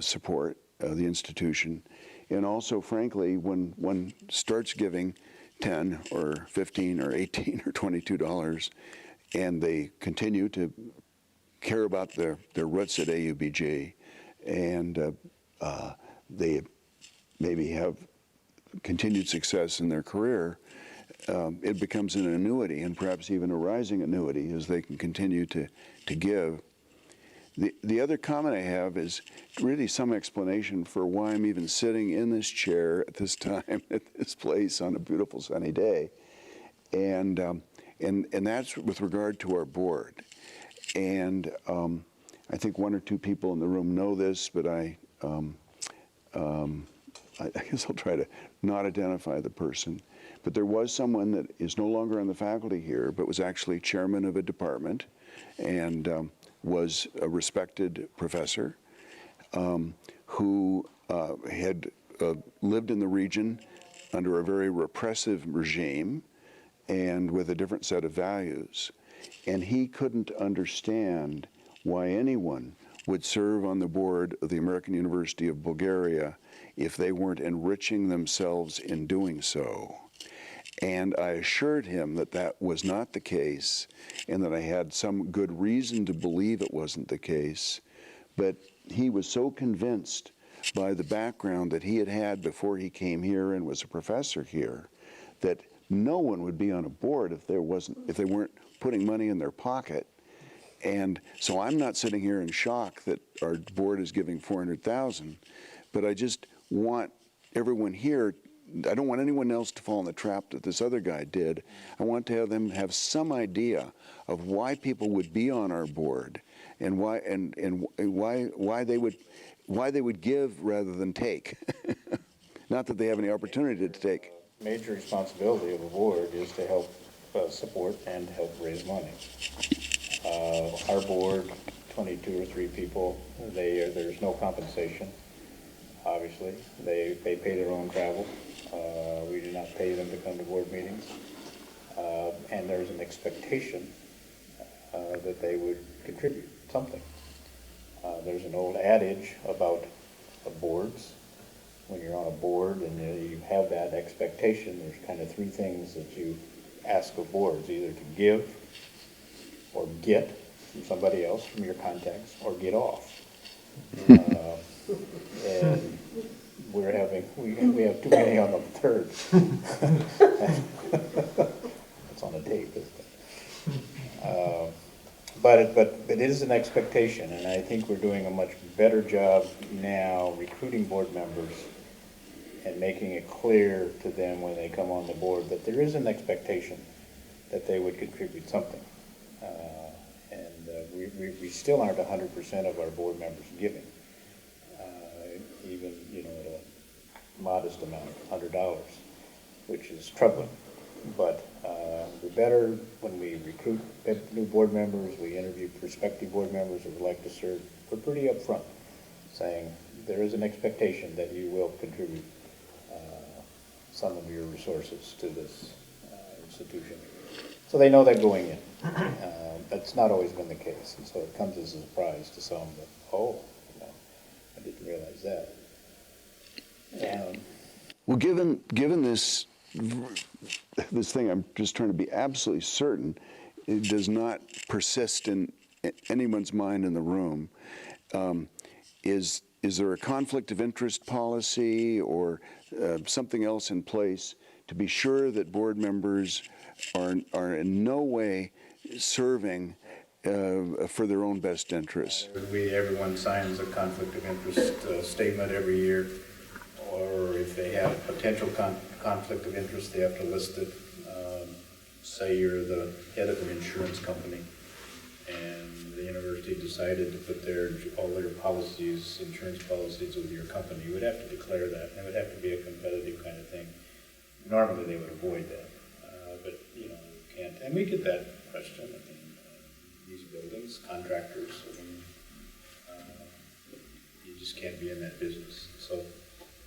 support the institution. And also, frankly, when one starts giving $10 or $15 or $18 or $22, and they continue to care about their roots at AUBG, and they maybe have continued success in their career, it becomes an annuity, and perhaps even a rising annuity, as they can continue to give. The other comment I have is really some explanation for why I'm even sitting in this chair at this time, at this place on a beautiful sunny day, and that's with regard to our board. And I think one or two people in the room know this, but I guess I'll try to not identify the person. But there was someone that is no longer on the faculty here, but was actually chairman of a department, and was a respected professor who had lived in the region under a very repressive regime and with a different set of values. And he couldn't understand why anyone would serve on the board of the American University of Bulgaria if they weren't enriching themselves in doing so. And I assured him that that was not the case, and that I had some good reason to believe it wasn't the case. But he was so convinced by the background that he had had before he came here and was a professor here, that no one would be on a board if they weren't putting money in their pocket. And so I'm not sitting here in shock that our board is giving $400,000, but I just want everyone here, I don't want anyone else to fall in the trap that this other guy did. I want to have them have some idea of why people would be on our board, and why why they would give rather than take. Not that they have any opportunity to take. Major responsibility of a board is to help support and help raise money. Our board, 22 or 3 people, there's no compensation. Obviously, they pay their own travel. We do not pay them to come to board meetings, and there's an expectation that they would contribute something. There's an old adage about boards. When you're on a board and you have that expectation, there's kind of 3 things that you ask of boards: either to give, or get from somebody else, from your contacts, or get off. And we have too many on the third. It's on the tape, isn't it? But it is an expectation, and I think we're doing a much better job now recruiting board members and making it clear to them when they come on the board that there is an expectation that they would contribute something. We still aren't 100% of our board members giving, even at a modest amount, $100, which is troubling. But we're better when we recruit new board members, we interview prospective board members who would like to serve. We're pretty upfront, saying there is an expectation that you will contribute some of your resources to this institution. So they know that going in. That's not always been the case, and so it comes as a surprise to some that, I didn't realize that. Well, given this thing, I'm just trying to be absolutely certain it does not persist in anyone's mind in the room. Is there a conflict of interest policy or something else in place to be sure that board members are in no way serving for their own best interests? Everyone signs a conflict of interest statement every year, or if they have a potential conflict of interest, they have to list it. Say you're the head of an insurance company, and the university decided to put all their policies, insurance policies, with your company. You would have to declare that, and it would have to be a competitive kind of thing. Normally, they would avoid that, but you can't. And we get that question. These buildings, contractors, just can't be in that business. So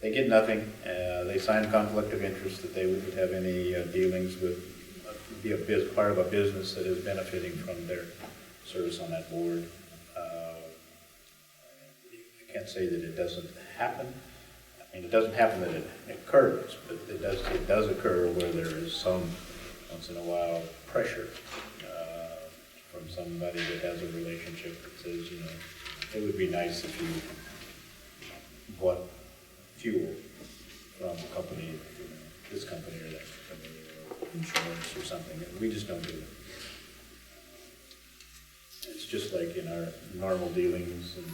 they get nothing. They sign conflict of interest that they wouldn't have any dealings with, be part of a business that is benefiting from their service on that board. I can't say that it doesn't happen. I mean, it doesn't happen that it occurs, but it does occur where there is some, once in a while, pressure from somebody that has a relationship that says, you know, it would be nice if you bought fuel from a company, this company or that company, or insurance or something. We just don't do it. It's just like in our normal dealings and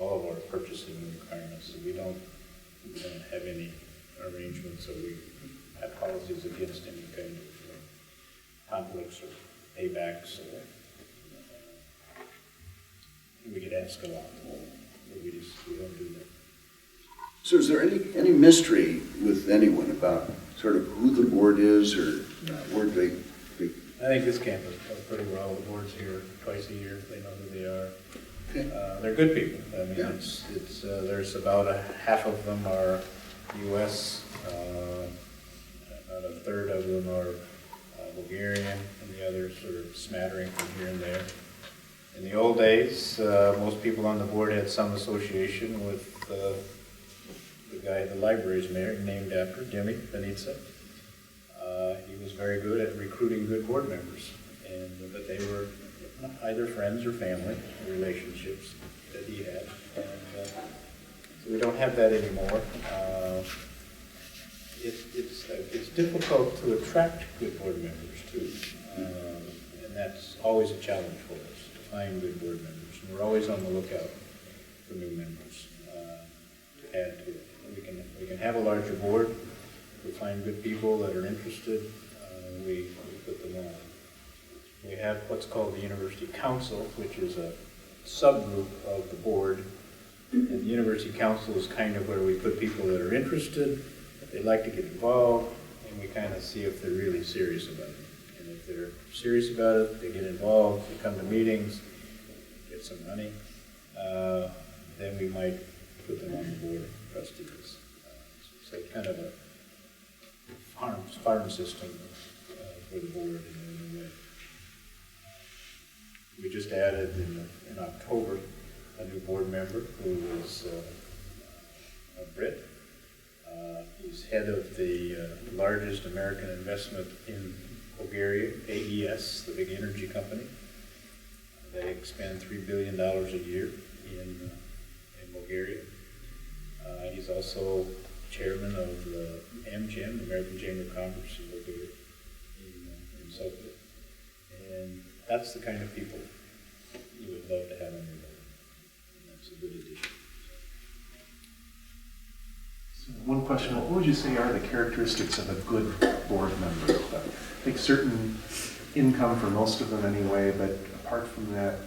all of our purchasing requirements. We don't have any arrangements, or we have policies against any kind of conflicts or paybacks. Or, we get asked a lot, but we don't do that. So is there any mystery with anyone about sort of who the board is, or where they? I think this campus does pretty well. The board's here twice a year. They know who they are. Okay. They're good people. I mean, Yeah. it's there's about half of them are U.S., about a third of them are Bulgarian, and the others sort of smattering from here and there. In the old days, most people on the board had some association with the guy the library's named after, Jimmy Benitza. He was very good at recruiting good board members, but they were either friends or family relationships that he had. And so we don't have that anymore. It's difficult to attract good board members too, and that's always a challenge for us, to find good board members. And we're always on the lookout for new members to add to it. We can have a larger board. We find good people that are interested. We put them on. We have what's called the University Council, which is a subgroup of the board. And the University Council is kind of where we put people that are interested, they'd like to get involved, and we kind of see if they're really serious about it. And if they're serious about it, they get involved, they come to meetings, get some money, then we might put them on the board of trustees. So kind of a farm system for the board in a way. We just added in October a new board member who is a Brit. He's head of the largest American investment in Bulgaria, AES, the big energy company. They expend $3 billion a year in Bulgaria. He's also chairman of the AMGM, American Chamber of Commerce in Bulgaria, in Sofia. And that's the kind of people you would love to have on your board. And that's a good addition. So one question, what would you say are the characteristics of a good board member? I think certain income for most of them anyway, but apart from that...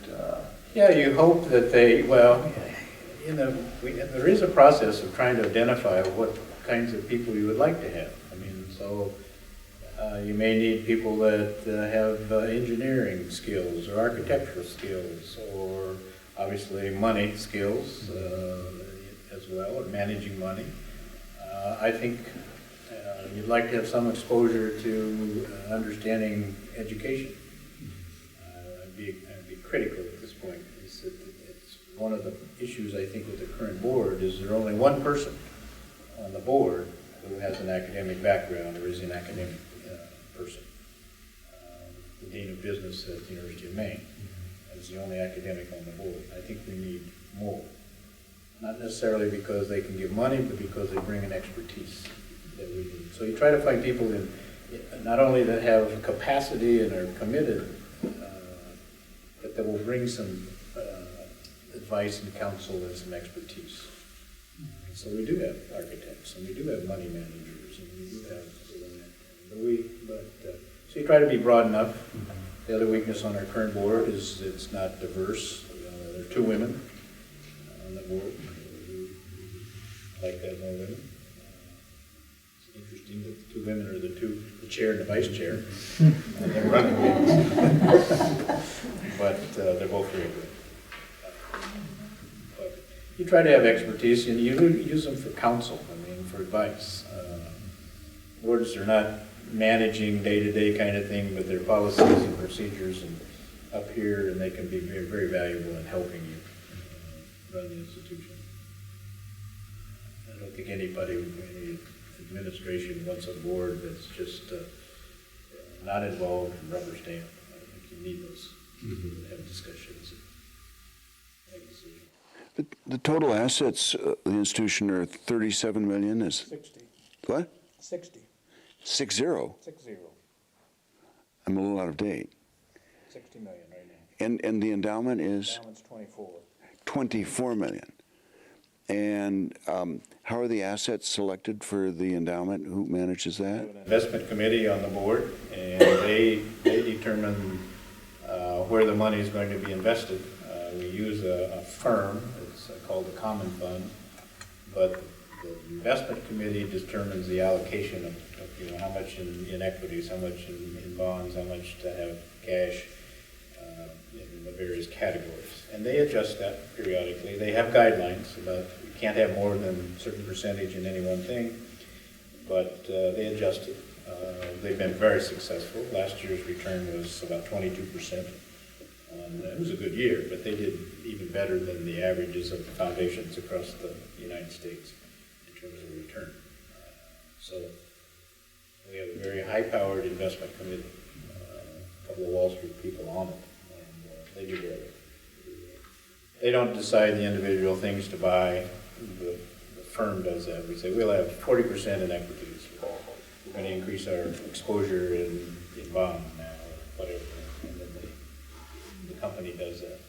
Yeah, you hope that they, well, you know, there is a process of trying to identify what kinds of people you would like to have. I mean, so you may need people that have engineering skills or architectural skills, or obviously money skills as well, or managing money. I think you'd like to have some exposure to understanding education. I'd be critical at this point. It's one of the issues I think with the current board is there's only one person on the board who has an academic background or is an academic person. The Dean of Business at the University of Maine is the only academic on the board. I think we need more. Not necessarily because they can give money, but because they bring an expertise that we need. So you try to find people in, not only that have capacity and are committed, but that will bring some advice and counsel and some expertise. So we do have architects, and we do have money managers, and we do have so you try to be broad enough. The other weakness on our current board is it's not diverse. There are 2 women on the board. We like to have more women. It's interesting that the 2 women are the chair and the vice chair. They're running meetings. But they're both very good. you try to have expertise, and you use them for counsel, I mean, for advice. Boards are not managing day-to-day kind of thing, but they're policies and procedures and up here, and they can be very, very valuable in helping you run the institution. I don't think anybody, any administration wants a board that's just not involved and rubber stamp. I think you need those people to have discussions and make decisions. The total assets of the institution are 37 million, is, 60, what? 60, 60? 60, I'm a little out of date. 60 million right now. And the endowment is Endowment's 24. 24 million. And how are the assets selected for the endowment? Who manages that? We have an investment committee on the board, and they determine where the money is going to be invested. We use a firm, it's called the Common Fund, but the investment committee determines the allocation of you know, how much in equities, how much in bonds, how much to have cash in the various categories. And they adjust that periodically. They have guidelines about you can't have more than a certain percentage in any one thing, but they adjust it. They've been very successful. Last year's return was about 22%. It was a good year, but they did even better than the averages of the foundations across the United States in terms of return. So we have a very high-powered investment committee, a couple of Wall Street people on it, and they do very well. They don't decide the individual things to buy. The firm does that. We say we'll have 40% in equities. We're going to increase our exposure in bonds now, or whatever. And then the company does that.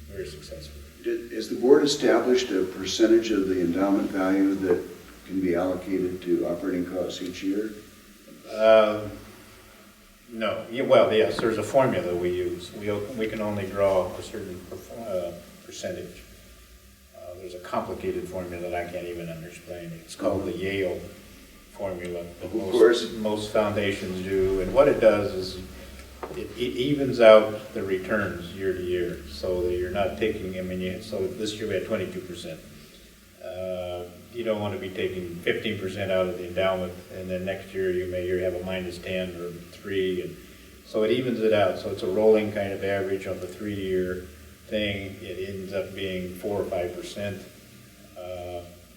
Very successful. Has the board established a percentage of the endowment value that can be allocated to operating costs each year? No. Yeah, well, yes, there's a formula we use. We can only draw a certain percentage. There's a complicated formula that I can't even explain. It's called the Yale formula that most foundations do. And what it does is it evens out the returns year to year, so that you're not taking, I mean, so this year we had 22%. You don't want to be taking 15% out of the endowment, and then next year you may have a minus 10 or 3, and so it evens it out. So it's a rolling kind of average of the 3-year thing. It ends up being 4 or 5%.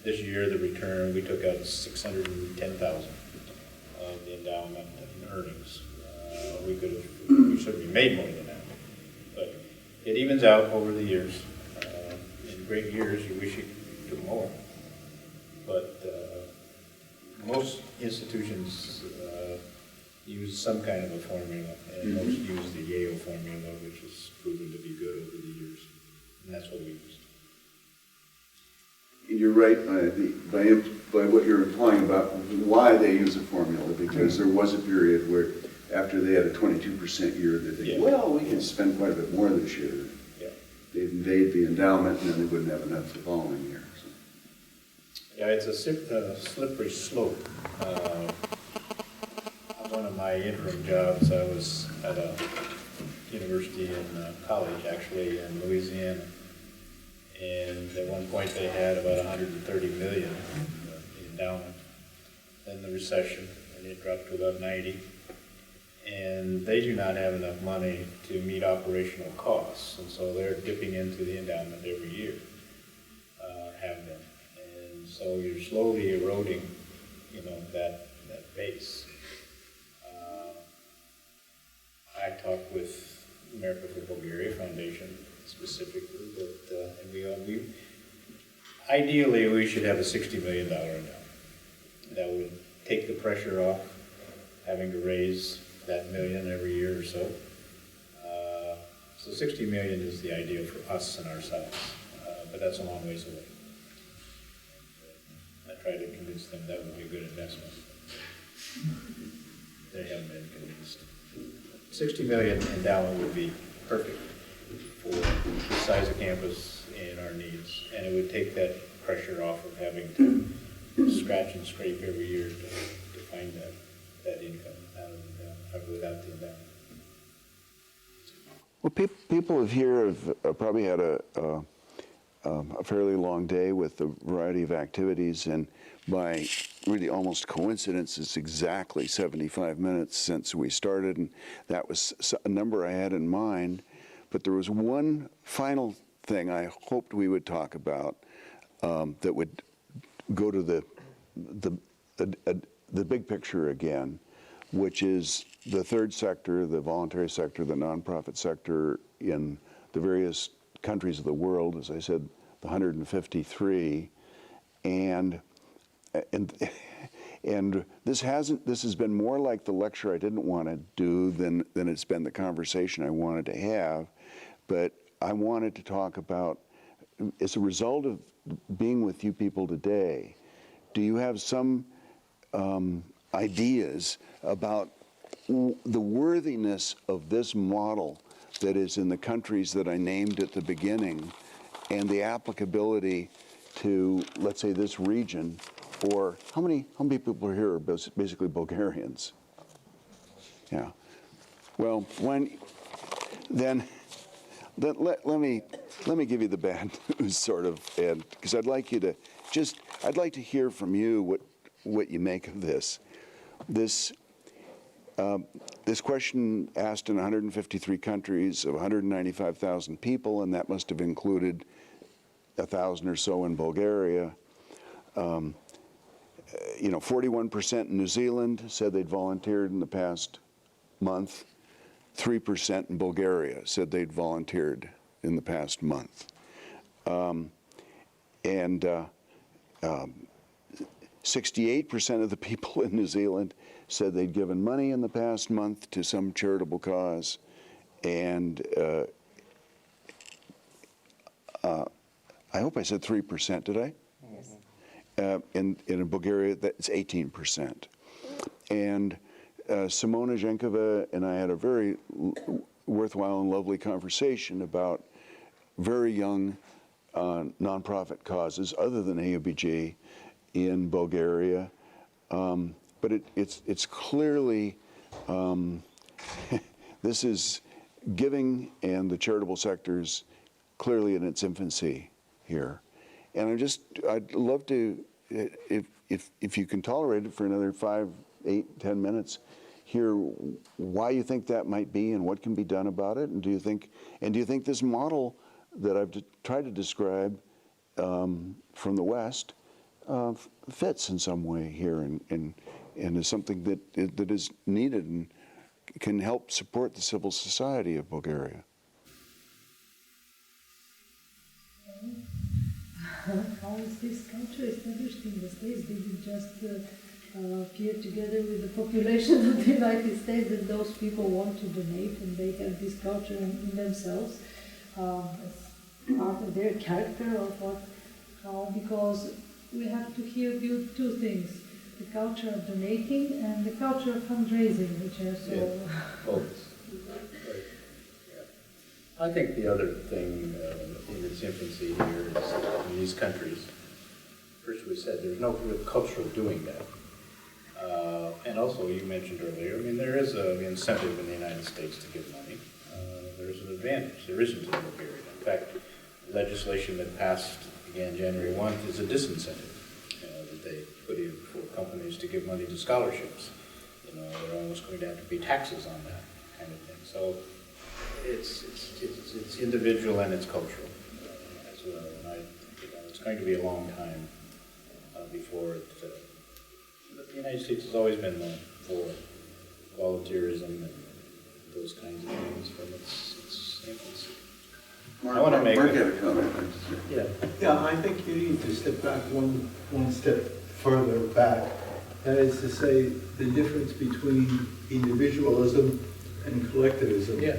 This year the return, we took out $610,000 of the endowment in earnings. We certainly made more than that, but it evens out over the years. In great years, you wish you could do more, but most institutions use some kind of a formula, and most use the Yale formula, which has proven to be good over the years, and that's what we used. You're right by what you're implying about why they use a formula, because there was a period where after they had a 22% year, they think, well, we can spend quite a bit more this year. Yeah. They'd invade the endowment, and then they wouldn't have enough the following year. So. Yeah, it's a slippery slope. One of my interim jobs, I was at a university in college, actually, in Louisiana. And at one point they had about 130 million in the endowment. Then the recession, and it dropped to about 90. And they do not have enough money to meet operational costs, and so they're dipping into the endowment every year, have been. And so you're slowly eroding, you know, that base. I talked with America for Bulgaria Foundation specifically that, and ideally we should have a $60 million endowment. That would take the pressure off having to raise that million every year or so. So 60 million is the idea for us and our size, but that's a long ways away. I tried to convince them that would be a good investment. They haven't been convinced. 60 million endowment would be perfect for the size of campus and our needs, and it would take that pressure off of having to scratch and scrape every year to find that income out of the endowment, without the endowment. Well, people here have probably had a fairly long day with a variety of activities, and by really almost coincidence, it's exactly 75 minutes since we started, and that was a number I had in mind. But there was one final thing I hoped we would talk about that would go to the big picture again, which is the third sector, the voluntary sector, the nonprofit sector in the various countries of the world, as I said, the 153, and this has been more like the lecture I didn't want to do than it's been the conversation I wanted to have, but I wanted to talk about, as a result of being with you people today, do you have some ideas about the worthiness of this model that is in the countries that I named at the beginning, and the applicability to, let's say, this region? Or how many people here are basically Bulgarians? Yeah. Well, then let me give you the bad news, sort of, and because I'd like to hear from you what you make of this. This question asked in 153 countries of 195,000 people, and that must have included 1,000 or so in Bulgaria. 41% in New Zealand said they'd volunteered in the past month. 3% in Bulgaria said they'd volunteered in the past month. 68% of the people in New Zealand said they'd given money in the past month to some charitable cause, and I hope I said 3%, did I? In Bulgaria, that's 18%. And Simona Zhenkova and I had a very worthwhile and lovely conversation about very young nonprofit causes other than AUBG in Bulgaria. But it's clearly, this is giving and the charitable sector's clearly in its infancy here. And I'd love to, if you can tolerate it for another 5, 8, 10 minutes, hear why you think that might be and what can be done about it. And do you think this model that I've tried to describe from the West fits in some way here and is something that is needed and can help support the civil society of Bulgaria? How is this culture established in the States? Did it just appear together with the population of the United States that those people want to donate and they have this culture in themselves as part of their character or what? Because we have to here build two things: the culture of donating and the culture of fundraising, which are so... I think the other thing in its infancy here is in these countries, first we said there's no real culture of doing that. And also, you mentioned earlier, I mean, there is an incentive in the United States to give money. There's an advantage. There isn't in Bulgaria. In fact, legislation that passed again January 1 is a disincentive that they put in for companies to give money to scholarships. They're almost going to have to be taxes on that kind of thing. So it's individual and it's cultural as well. And it's going to be a long time before it. But the United States has always been known for volunteerism and those kinds of things from its infancy. I want to make a comment. Yeah, I think you need to step back one step further back. That is to say, the difference between individualism and collectivism. Yeah.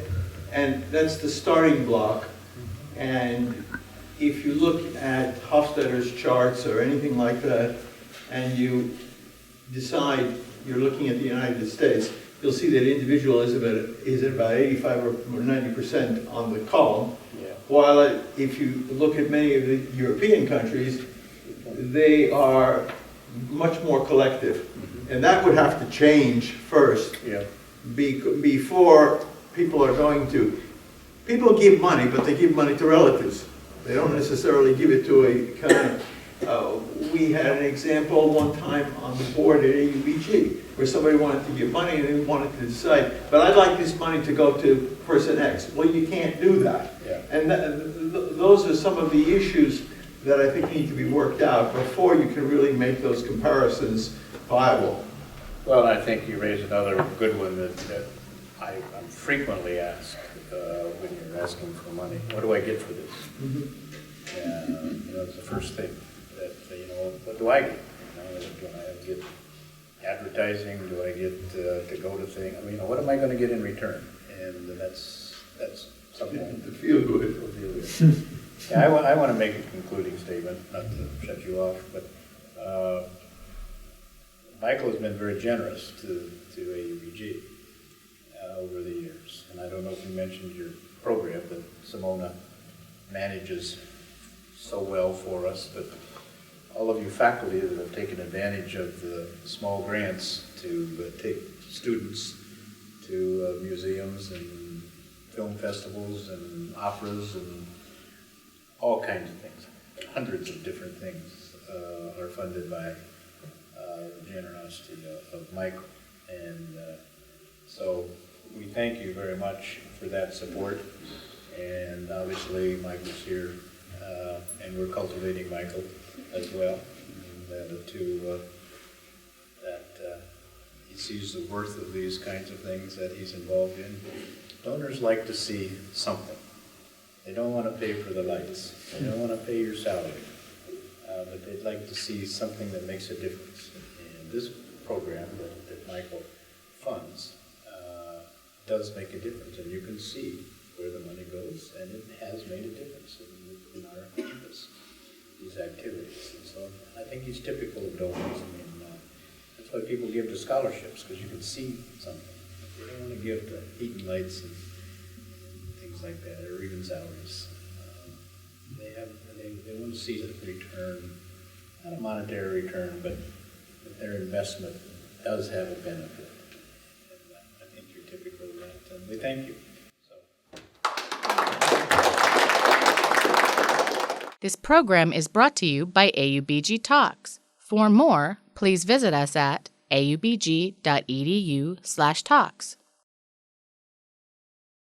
And that's the starting block. And if you look at Hofstadter's charts or anything like that, and you decide you're looking at the United States, you'll see that individualism is at about 85 or 90% on the column. Yeah. While if you look at many of the European countries, they are much more collective. Mm-hmm. And that would have to change first. Yeah. Before people are going to, people give money, but they give money to relatives. They don't necessarily give it to a kind of, we had an example one time on the board at AUBG where somebody wanted to give money and they wanted to decide, but I'd like this money to go to person X. Well, you can't do that. Yeah. And those are some of the issues that I think need to be worked out before you can really make those comparisons viable. Well, I think you raised another good one that I'm frequently asked when you're asking for money. What do I get for this? And it's the first thing that, what do I get? Do I get advertising? Do I get to go to things? What am I going to get in return? And that's something To feel good. Yeah, I want to make a concluding statement, not to shut you off, but Michael has been very generous to AUBG over the years. And I don't know if you mentioned your program that Simona manages so well for us, but all of you faculty that have taken advantage of the small grants to take students to museums and film festivals and operas and all kinds of things. Hundreds of different things are funded by the generosity of Michael. And so we thank you very much for that support. And obviously Michael's here, and we're cultivating Michael as well. And that he sees the worth of these kinds of things that he's involved in. Donors like to see something. They don't want to pay for the lights. They don't want to pay your salary. But they'd like to see something that makes a difference. And this program that Michael funds does make a difference. And you can see where the money goes. And it has made a difference in our campus, these activities. And so I think he's typical of donors. That's why people give to scholarships, because you can see something. They don't want to give to heat and lights and things like that, or even salaries. They want to see a return, not a monetary return, but that their investment does have a benefit. And I think you're typical of that, and we thank you. This program is brought to you by AUBG Talks. For more, please visit us at aubg.edu/talks.